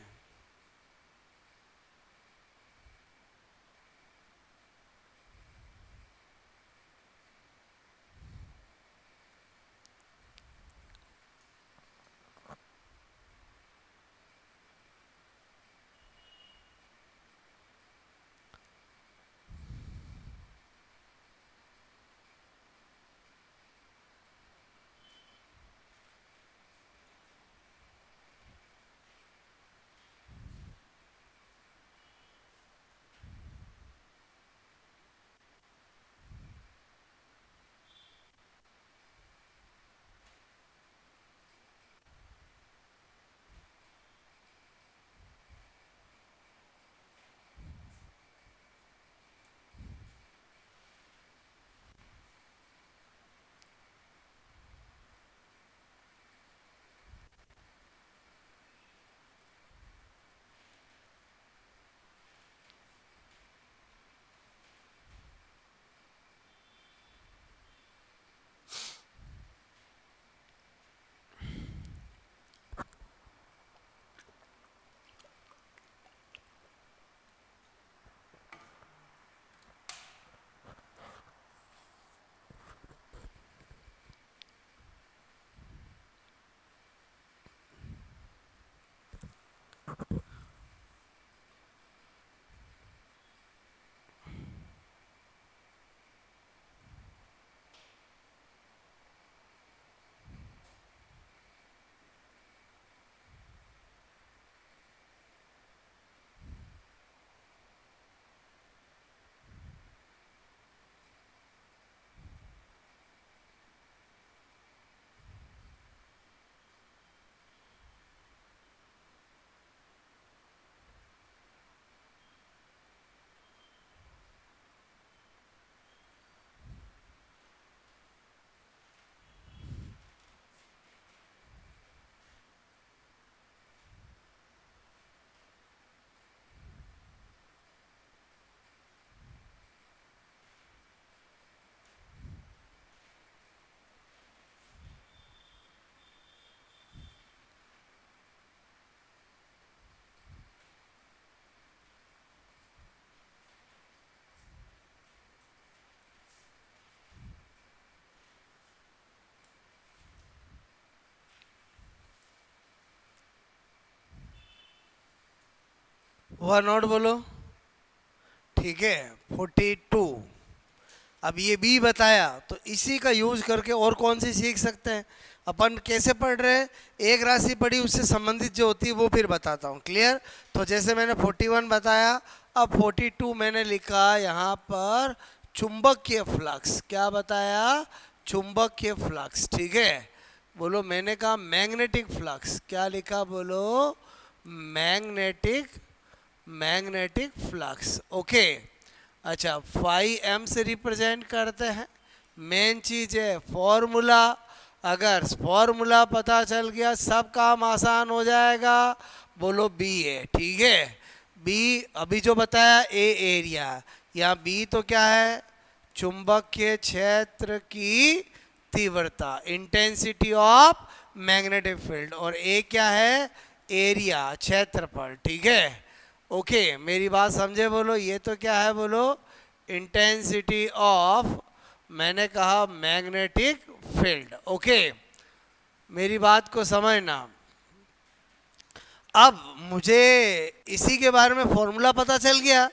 वन और बोलो, ठीक है, 42। अब ये बी बताया तो इसी का यूज करके और कौन सी सीख सकते हैं अपन, कैसे पढ़ रहे हैं, एक राशि पढ़ी उससे संबंधित जो होती है वो फिर बताता हूँ, क्लियर। तो जैसे मैंने 41 बताया, अब 42 मैंने लिखा यहाँ पर चुंबकीय फ्लक्स, क्या बताया, चुंबकीय फ्लक्स, ठीक है। बोलो, मैंने कहा मैग्नेटिक फ्लक्स, क्या लिखा बोलो, मैग्नेटिक, मैग्नेटिक फ्लक्स, ओके। अच्छा, 5m से रिप्रेजेंट करते हैं। मेन चीज है फॉर्मूला, अगर फॉर्मूला पता चल गया सब काम आसान हो जाएगा। बोलो बी है, ठीक है। बी अभी जो बताया ए एरिया, यहाँ बी तो क्या है, चुंबकीय क्षेत्र की तीव्रता, इंटेंसिटी ऑफ मैग्नेटिक फील्ड, और ए क्या है, एरिया, क्षेत्रफल, ठीक है। ओके, मेरी बात समझे, बोलो ये तो क्या है, बोलो इंटेंसिटी ऑफ, मैंने कहा मैग्नेटिक फील्ड, ओके। मेरी बात को समझना। अब मुझे इसी के बारे में फॉर्मूला पता चल गया,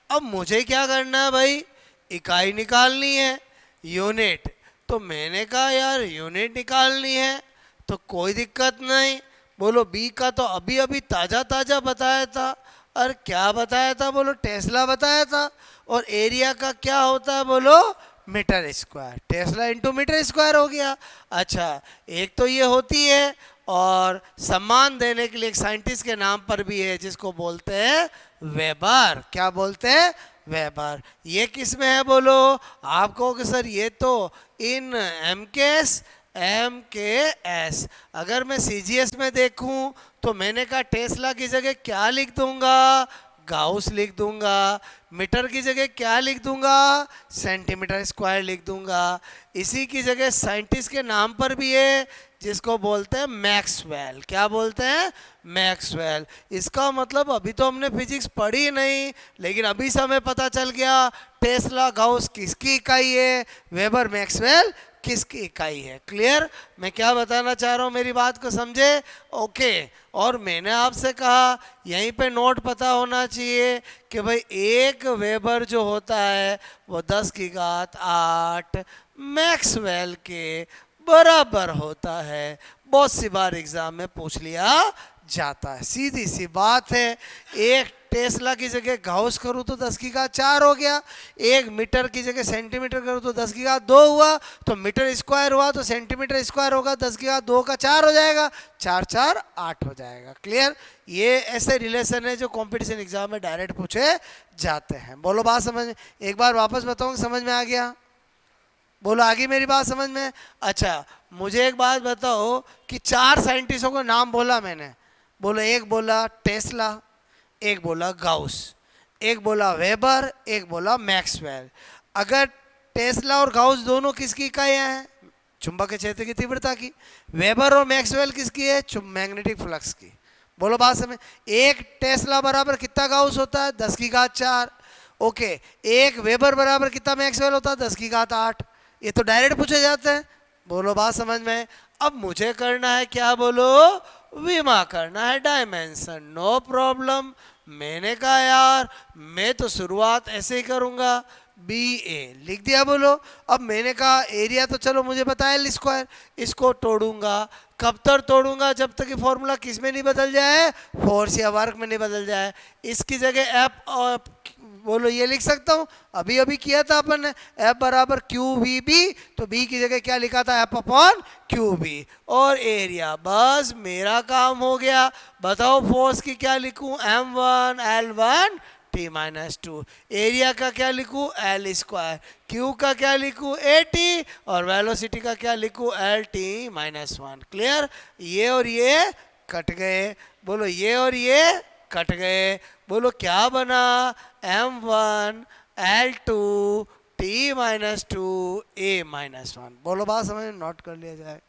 अब मुझे क्या करना है भाई, इकाई निकालनी है, यूनिट। तो मैंने कहा यार यूनिट निकालनी है तो कोई दिक्कत नहीं। बोलो बी का तो अभी अभी ताज़ा ताज़ा बताया था, और क्या बताया था, बोलो टेस्ला बताया था। और एरिया का क्या होता है, बोलो metre square, tesla into metre square हो गया। अच्छा, एक तो ये होती है, और सम्मान देने के लिए एक साइंटिस्ट के नाम पर भी है जिसको बोलते हैं वेबर, क्या बोलते हैं, वेबर। ये किस में है, बोलो आप कहोगे सर ये तो इन एम के एस। अगर मैं सीजीएस में देखूं तो मैंने कहा टेस्ला की जगह क्या लिख दूंगा, गाउस लिख दूंगा। मीटर की जगह क्या लिख दूंगा, सेंटीमीटर स्क्वायर लिख दूंगा। इसी की जगह साइंटिस्ट के नाम पर भी है जिसको बोलते हैं मैक्सवेल, क्या बोलते हैं, मैक्सवेल। इसका मतलब अभी तो हमने फिजिक्स पढ़ी नहीं, लेकिन अभी से हमें पता चल गया टेस्ला गाउस किसकी इकाई है, वेबर मैक्सवेल किसकी इकाई है। क्लियर, मैं क्या बताना चाह रहा हूँ, मेरी बात को समझे, ओके। और मैंने आपसे कहा यहीं पे नोट पता होना चाहिए कि भाई एक वेबर जो होता है वो 10 की घात 8 मैक्सवेल के बराबर होता है। बहुत सी बार एग्जाम में पूछ लिया जाता है, सीधी सी बात है। एक टेस्ला की जगह गाउस करूँ तो 10 की घात 4 हो गया, एक मीटर की जगह सेंटीमीटर करूँ तो 10 की घात 2 हुआ, तो मीटर स्क्वायर हुआ तो सेंटीमीटर स्क्वायर होगा 10 की घात 2 का 4 हो जाएगा, 4 4 8 हो जाएगा। क्लियर, ये ऐसे रिलेशन है जो कंपटीशन एग्जाम में डायरेक्ट पूछे जाते हैं। बोलो बात समझ में, एक बार वापस बताऊँ, समझ में आ गया, बोलो आगे मेरी बात समझ में। अच्छा, मुझे एक बात बताओ कि 4 साइंटिस्टों को नाम बोला मैंने, बोलो एक बोला टेस्ला, एक बोला गाउस, एक बोला वेबर, एक बोला मैक्सवेल। अगर टेस्ला और गाउस दोनों किसकी इकाइयां हैं, चुंबकीय क्षेत्र की तीव्रता की। वेबर और मैक्सवेल किसकी है, मैग्नेटिक फ्लक्स की। बोलो बात समझ, एक टेस्ला बराबर कितना गाउस होता है, 10 की घात 4, ओके। एक वेबर बराबर कितना मैक्सवेल होता है, 10 की घात 8। ये तो डायरेक्ट पूछे जाते हैं। बोलो बात समझ में। अब मुझे करना है क्या, बोलो विमा करना है, डायमेंशन, नो प्रॉब्लम। मैंने कहा यार मैं तो शुरुआत ऐसे ही करूंगा, बी ए लिख दिया। बोलो, अब मैंने कहा एरिया तो चलो मुझे बताया एल स्क्वायर, इसको तोड़ूंगा, कब तक तोड़ूंगा, जब तक कि फॉर्मूला किस में नहीं बदल जाए, फोर्स या वर्क में नहीं बदल जाए। इसकी जगह एफ और बोलो ये लिख सकता हूँ, अभी अभी किया था अपन ने, एफ बराबर क्यू वी बी, तो बी की जगह क्या लिखा था, एफ अपॉन क्यू बी, और एरिया। बस मेरा काम हो गया। बताओ फोर्स की क्या लिखूं, m1 l1 t minus 2, area का क्या लिखूं, एल स्क्वायर, क्यू का क्या लिखूं, ए टी, और वेलोसिटी का क्या लिखूं, एल टी माइनस 1। क्लियर, ये और ये कट गए, बोलो ये और ये कट गए। बोलो क्या बना, m1 l2 t minus 2 a minus 1। बोलो बात समझ में, नोट कर लिया जाए।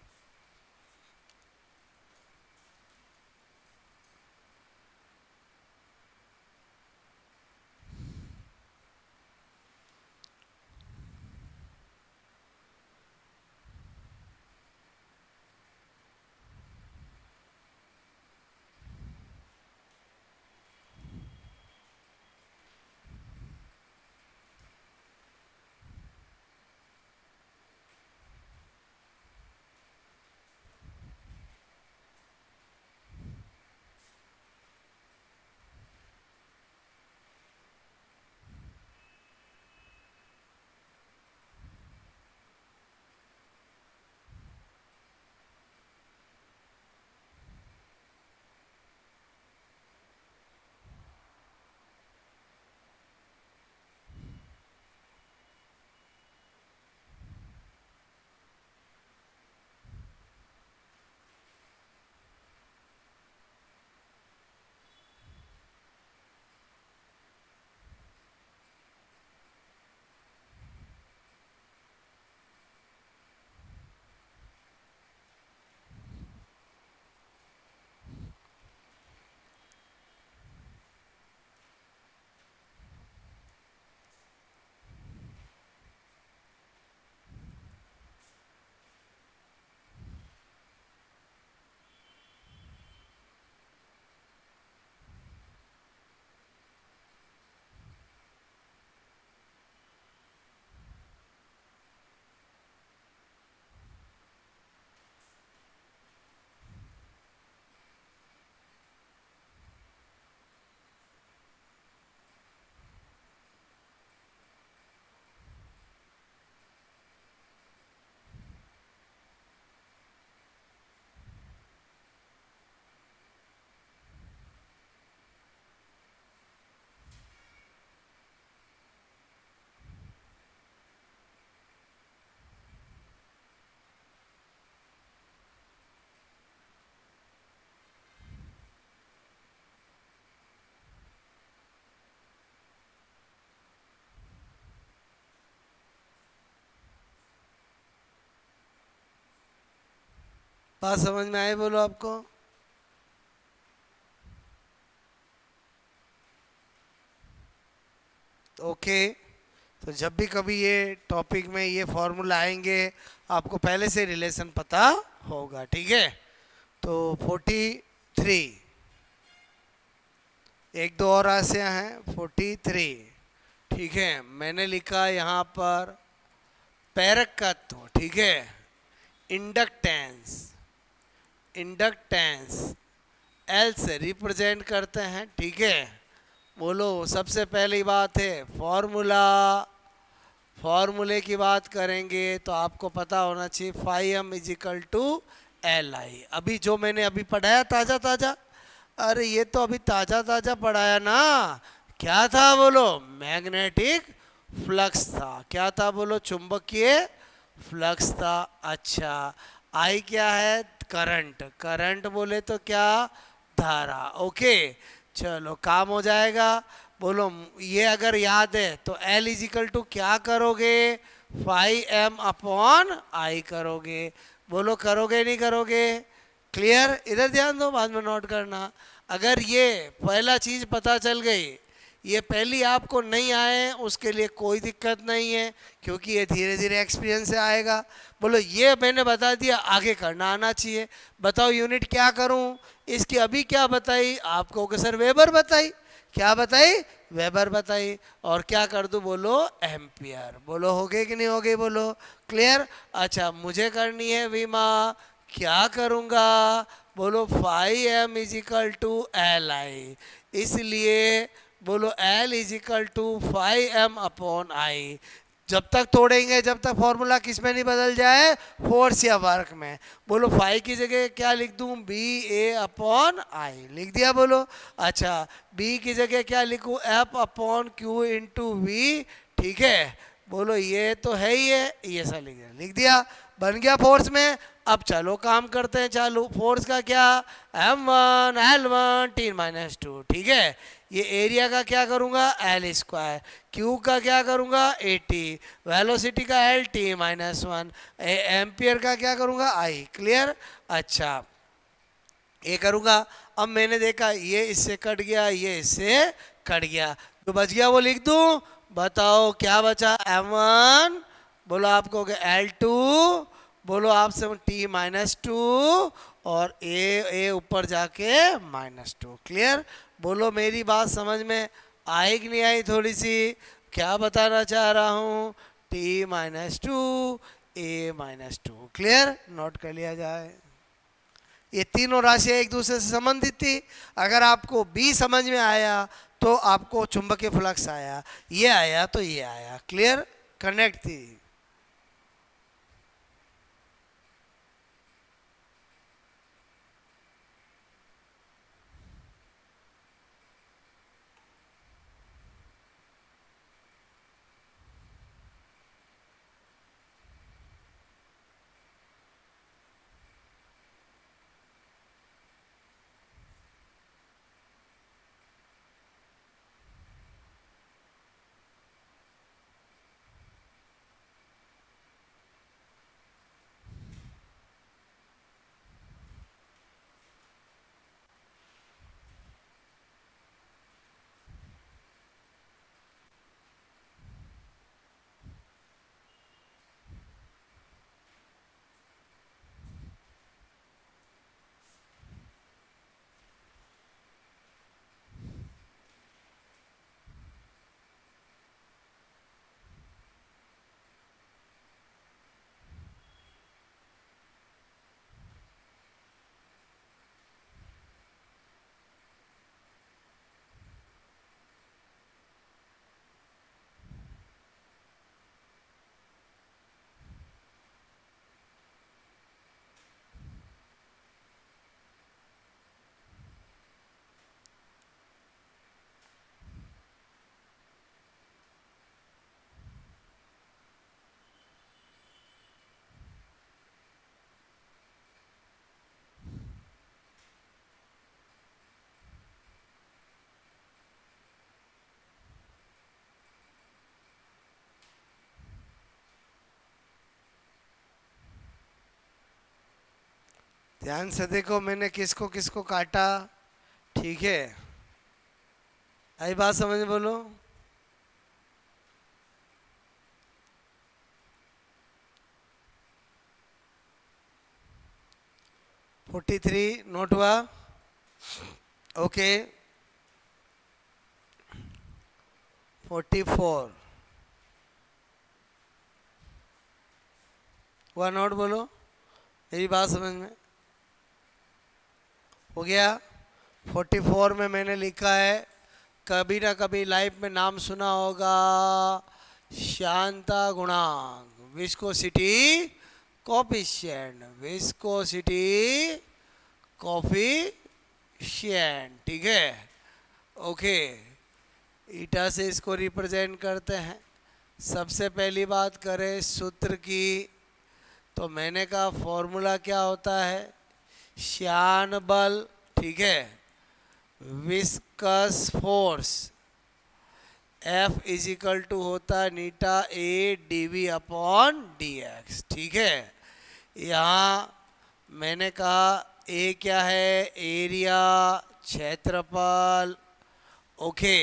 बात समझ में आई बोलो आपको? ओके। तो जब भी कभी ये टॉपिक में ये फॉर्मूला आएंगे आपको पहले से रिलेशन पता होगा, ठीक है? तो 43, एक दो और राशियां हैं 43, ठीक है? मैंने लिखा यहाँ पर पैरकत्व, ठीक है? इंडक्टेंस, इंडक्टेंस एल से रिप्रेजेंट करते हैं, ठीक है? बोलो सबसे पहली बात है फॉर्मूला, फॉर्मूले की बात करेंगे तो आपको पता होना चाहिए phi M is equal to L I. अभी जो मैंने अभी पढ़ाया ताज़ा ताज़ा, अरे ये तो अभी ताज़ा ताज़ा पढ़ाया ना। क्या था बोलो? मैग्नेटिक फ्लक्स था। क्या था बोलो? चुंबकीय फ्लक्स था। अच्छा, आई क्या है? करंट। करंट बोले तो क्या? धारा। ओके, चलो काम हो जाएगा। बोलो ये अगर याद है तो L इज इक्वल टू क्या करोगे? फाई एम अपॉन आई करोगे। बोलो करोगे नहीं करोगे? क्लियर? इधर ध्यान दो, बाद में नोट करना। अगर ये पहला चीज पता चल गई, ये पहली आपको नहीं आए उसके लिए कोई दिक्कत नहीं है, क्योंकि ये धीरे धीरे एक्सपीरियंस से आएगा। बोलो ये मैंने बता दिया, आगे करना आना चाहिए। बताओ यूनिट क्या करूं? इसकी अभी क्या बताई आपको कि सर वेबर बताई। क्या बताई? वेबर बताई। और क्या कर दूं? बोलो एम्पियर। बोलो हो गए कि नहीं हो गए? बोलो क्लियर? अच्छा, मुझे करनी है विमा, क्या करूंगा? बोलो phi M is equal to L I, इसलिए बोलो L is equal to phi M upon I. जब तक तोड़ेंगे, जब तक फॉर्मूला किस में नहीं बदल जाए, फोर्स या वर्क में। बोलो फाई की जगह क्या लिख दूं? बी ए अपॉन आई लिख दिया। बोलो अच्छा, बी की जगह क्या लिखूं? F upon Q into V, ठीक है? बोलो ये तो है ही है, ये सब लिख दिया, बन गया फोर्स में। अब चलो काम करते हैं चालू। फोर्स का क्या? M1 L1 T minus two, ठीक है? ये एरिया का क्या करूंगा? L square. क्यू का क्या करूंगा? 80। वेलोसिटी का L T minus one. Ampere का क्या करूंगा? आई। क्लियर? अच्छा, ये करूंगा। अब मैंने देखा ये इससे कट गया, ये इससे कट गया, जो बच गया वो लिख दूं। बताओ क्या बचा? M1, बोलो आपको L2, बोलो आपसे टी माइनस टू, और ए ऊपर जाके माइनस टू। क्लियर? बोलो मेरी बात समझ में आई कि नहीं आई? थोड़ी सी क्या बताना चाह रहा हूँ? T minus two, A minus two. Clear? Note कर लिया जाए। ये तीनों राशियां एक दूसरे से संबंधित थी। अगर आपको बी समझ में आया तो आपको चुंबकीय फ्लक्स आया, ये आया तो ये आया। क्लियर? कनेक्ट थी। ध्यान से देखो मैंने किसको किसको काटा, ठीक है। आई बात समझ में, बोलो। फोर्टी थ्री नोट हुआ, ओके। 44 हुआ नोट, बोलो। मेरी बात समझ में हो गया। 44 में मैंने लिखा है, कभी ना कभी लाइफ में नाम सुना होगा, शांता गुणांक, विस्कोसिटी कोफिशिएंट, विस्कोसिटी कोफिशिएंट, ठीक है, ओके। ईटा से इसको रिप्रेजेंट करते हैं। सबसे पहली बात करें सूत्र की, तो मैंने कहा फॉर्मूला क्या होता है, श्यान बल, ठीक है, viscous force, F is equal to होता है नीटा A D we upon D x, ठीक है। यहाँ मैंने कहा ए क्या है, एरिया, क्षेत्रफल, ओके।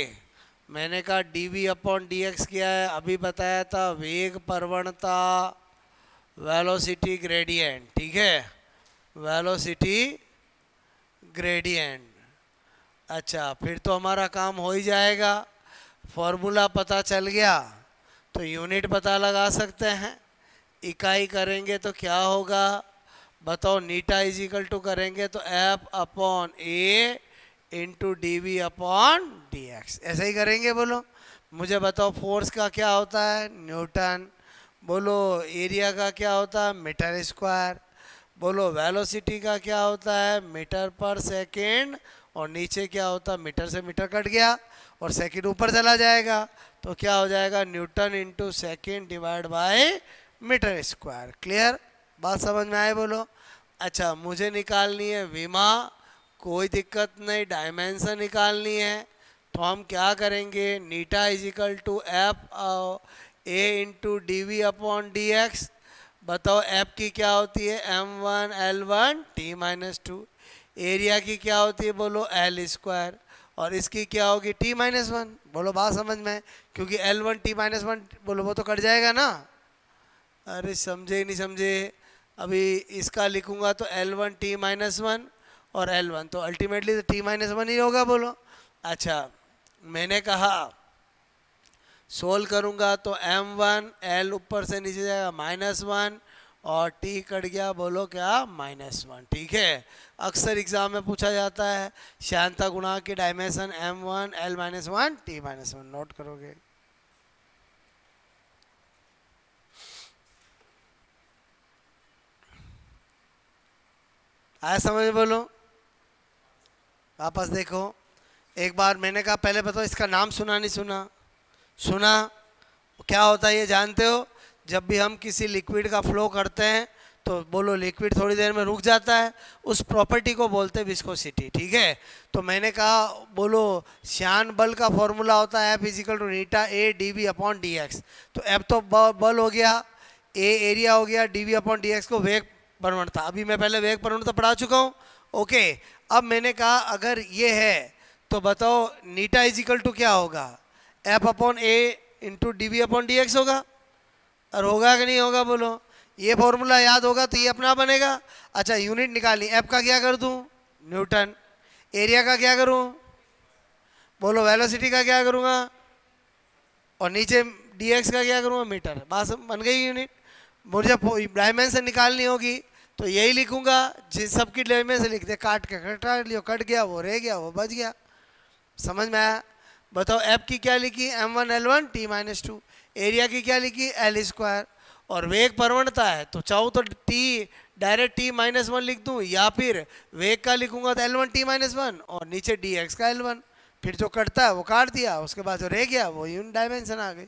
मैंने कहा D we upon D X क्या है, अभी बताया था, वेग प्रवणता, वेलोसिटी ग्रेडियंट, ठीक है, वेलोसिटी ग्रेडियंट। अच्छा, फिर तो हमारा काम हो ही जाएगा। फॉर्मूला पता चल गया तो यूनिट पता लगा सकते हैं। इकाई करेंगे तो क्या होगा बताओ, नीटा इज इक्वल टू करेंगे तो F upon A into D we upon D X, ऐसे ही करेंगे। बोलो मुझे बताओ, फोर्स का क्या होता है, न्यूटन। बोलो एरिया का क्या होता है, मीटर स्क्वायर। बोलो वेलोसिटी का क्या होता है, मीटर पर सेकेंड, और नीचे क्या होता है, मीटर से मीटर कट गया और सेकंड ऊपर चला जाएगा तो क्या हो जाएगा, newton into second divide by metre square. Clear, बात समझ में आए, बोलो। अच्छा, मुझे निकालनी है विमा, कोई दिक्कत नहीं, डायमेंशन निकालनी है तो हम क्या करेंगे, नीटा is equal to F A into D we upon D x. बताओ एफ की क्या होती है, m1 L1 T-2। एरिया की क्या होती है, बोलो एल स्क्वायर, और इसकी क्या होगी T-1। बोलो बात समझ में, क्योंकि L1 T-1 बोलो वो तो कट जाएगा ना। अरे समझे ही नहीं समझे, अभी इसका लिखूंगा तो L1 T-1 और L1 तो अल्टीमेटली तो T-1 ही होगा, बोलो। अच्छा, मैंने कहा सोल्व करूंगा तो m1 L ऊपर से नीचे जाएगा -1 और T कट गया, बोलो क्या, -1, ठीक है। अक्सर एग्जाम में पूछा जाता है श्यानता गुणांक की dimension m1 L-1 T-1, note करोगे। आया समझ में, बोलो। वापस देखो एक बार, मैंने कहा पहले बताओ इसका नाम सुना नहीं सुना, सुना। क्या होता है ये जानते हो, जब भी हम किसी लिक्विड का फ्लो करते हैं तो बोलो लिक्विड थोड़ी देर में रुक जाता है, उस प्रॉपर्टी को बोलते हैं विस्कोसिटी, ठीक है। तो मैंने कहा बोलो श्यान बल का फॉर्मूला होता है F is equal to eta A D we upon D X. तो एफ तो बल हो गया, ए एरिया हो गया, D we upon D X को वेग प्रवणता, अभी मैं पहले वेग प्रवणता पढ़ा चुका हूँ, ओके। अब मैंने कहा अगर ये है तो बताओ नीटा इजिकल टू क्या होगा, F upon A into D we upon D X होगा, और होगा कि नहीं होगा, बोलो। ये फॉर्मूला याद होगा तो ये अपना बनेगा। अच्छा, यूनिट निकालनी, एफ का क्या कर दूं, न्यूटन। एरिया का क्या करूं, बोलो। वेलोसिटी का क्या करूंगा, और नीचे डी एक्स का क्या करूंगा, मीटर। बात बन गई यूनिट। मुझे डायमेंशन निकालनी होगी तो यही लिखूंगा, जिस सबकी डायमेंशन लिख दे, काट के कटा लियो, कट गया वो, रह गया वो, बच गया। समझ में आया, बताओ एफ की क्या लिखी, m1 L1 T-2। एरिया की क्या लिखी, एल स्क्वायर। और वेग प्रवणता है तो चाहूँ तो टी डायरेक्ट T-1 लिख दूँ, या फिर वेग का लिखूंगा तो L1 T-1 और नीचे डी एक्स का L1। फिर जो कटता है वो काट दिया, उसके बाद जो रह गया वो यूनिट डायमेंशन आ गई।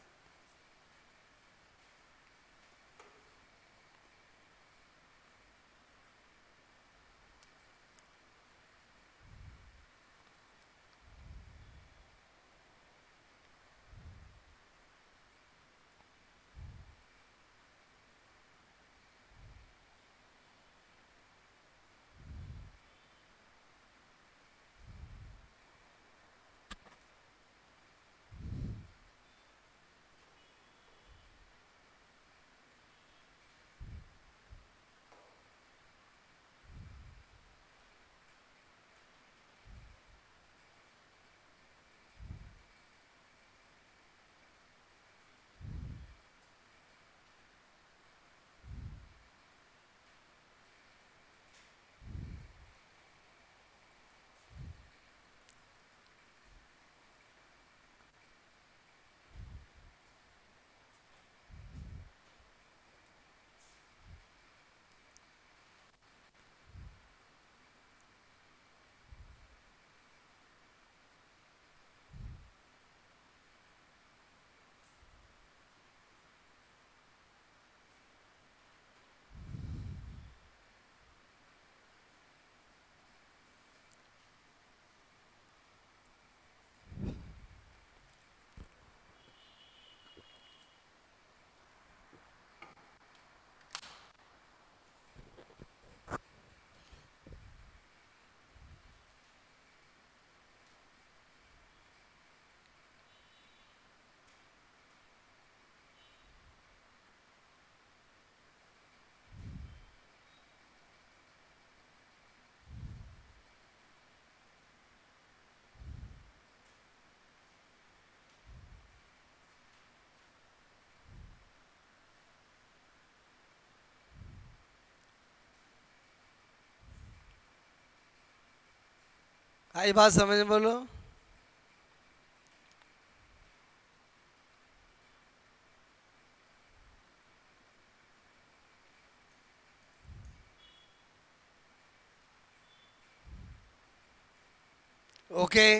आई बात समझ में बोलो। ओके,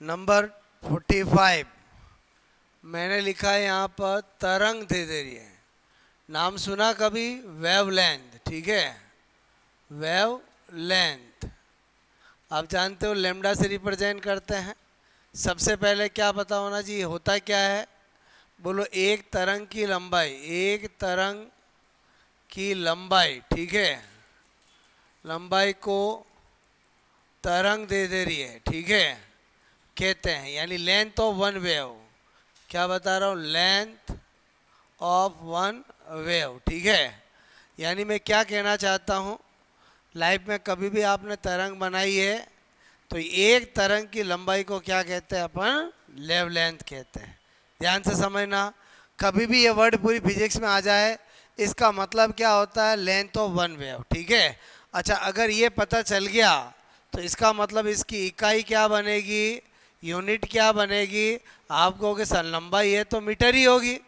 नंबर 45 मैंने लिखा है यहाँ पर तरंग दे दे रही है। नाम सुना कभी? वेवलेंथ, ठीक है, वेवलेंथ। आप जानते हो लेमडा से रिप्रेजेंट करते हैं। सबसे पहले क्या पता होना चाहिए, होता क्या है? बोलो, एक तरंग की लंबाई, एक तरंग की लंबाई, ठीक है, लंबाई को तरंग दे दे रही है, ठीक है, कहते हैं, यानी लेंथ ऑफ वन वेव। क्या बता रहा हूँ? लेंथ ऑफ वन वेव, ठीक है। यानी मैं क्या कहना चाहता हूँ, लाइफ में कभी भी आपने तरंग बनाई है तो एक तरंग की लंबाई को क्या कहते हैं अपन? वेवलेंथ कहते हैं। ध्यान से समझना, कभी भी ये वर्ड पूरी फिजिक्स में आ जाए इसका मतलब क्या होता है? लेंथ ऑफ वन वेव, ठीक है। अच्छा, अगर ये पता चल गया तो इसका मतलब इसकी इकाई क्या बनेगी, यूनिट क्या बनेगी? आप कहोगे सर लंबाई है तो मीटर ही होगी,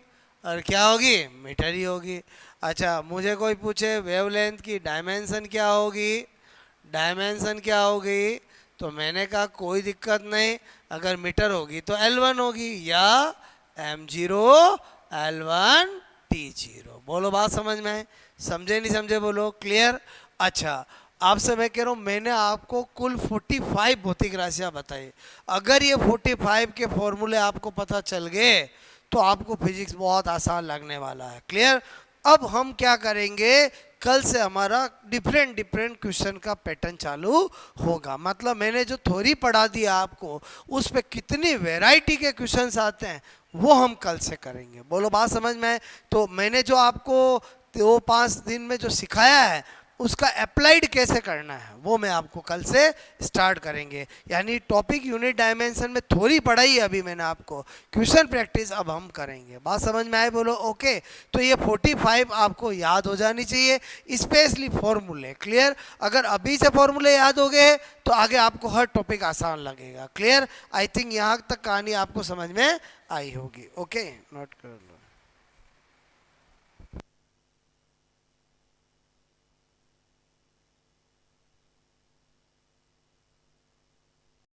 और क्या होगी? मीटर ही होगी। अच्छा, मुझे कोई पूछे वेवलेंथ की डायमेंशन क्या होगी, डायमेंशन क्या होगी, तो मैंने कहा कोई दिक्कत नहीं, अगर मीटर होगी तो L1 होगी या M0 L1 T0। बोलो, बात समझ में है? समझे नहीं समझे बोलो, क्लियर? अच्छा, आपसे मैं कह रहा हूँ, मैंने आपको कुल 45 भौतिक राशियाँ बताई। अगर ये 45 के फॉर्मूले आपको पता चल गए तो आपको फिजिक्स बहुत आसान लगने वाला है, क्लियर? अब हम क्या करेंगे, कल से हमारा डिफरेंट डिफरेंट क्वेश्चन का पैटर्न चालू होगा। मतलब मैंने जो थ्योरी पढ़ा दिया आपको, उस पे कितनी वैरायटी के क्वेश्चंस आते हैं वो हम कल से करेंगे। बोलो, बात समझ में है? तो मैंने जो आपको 2-5 दिन में जो सिखाया है उसका अप्लाइड कैसे करना है वो मैं आपको कल से स्टार्ट करेंगे। यानी टॉपिक यूनिट डायमेंशन में थोड़ी पढ़ाई है अभी मैंने आपको, क्वेश्चन प्रैक्टिस अब हम करेंगे। बात समझ में आए? बोलो ओके। तो ये 45 आपको याद हो जानी चाहिए, स्पेशली फॉर्मूले, क्लियर? अगर अभी से फॉर्मूले याद हो गए तो आगे आपको हर टॉपिक आसान लगेगा, क्लियर? आई थिंक यहाँ तक कहानी आपको समझ में आई होगी। ओके, नोट कर लो।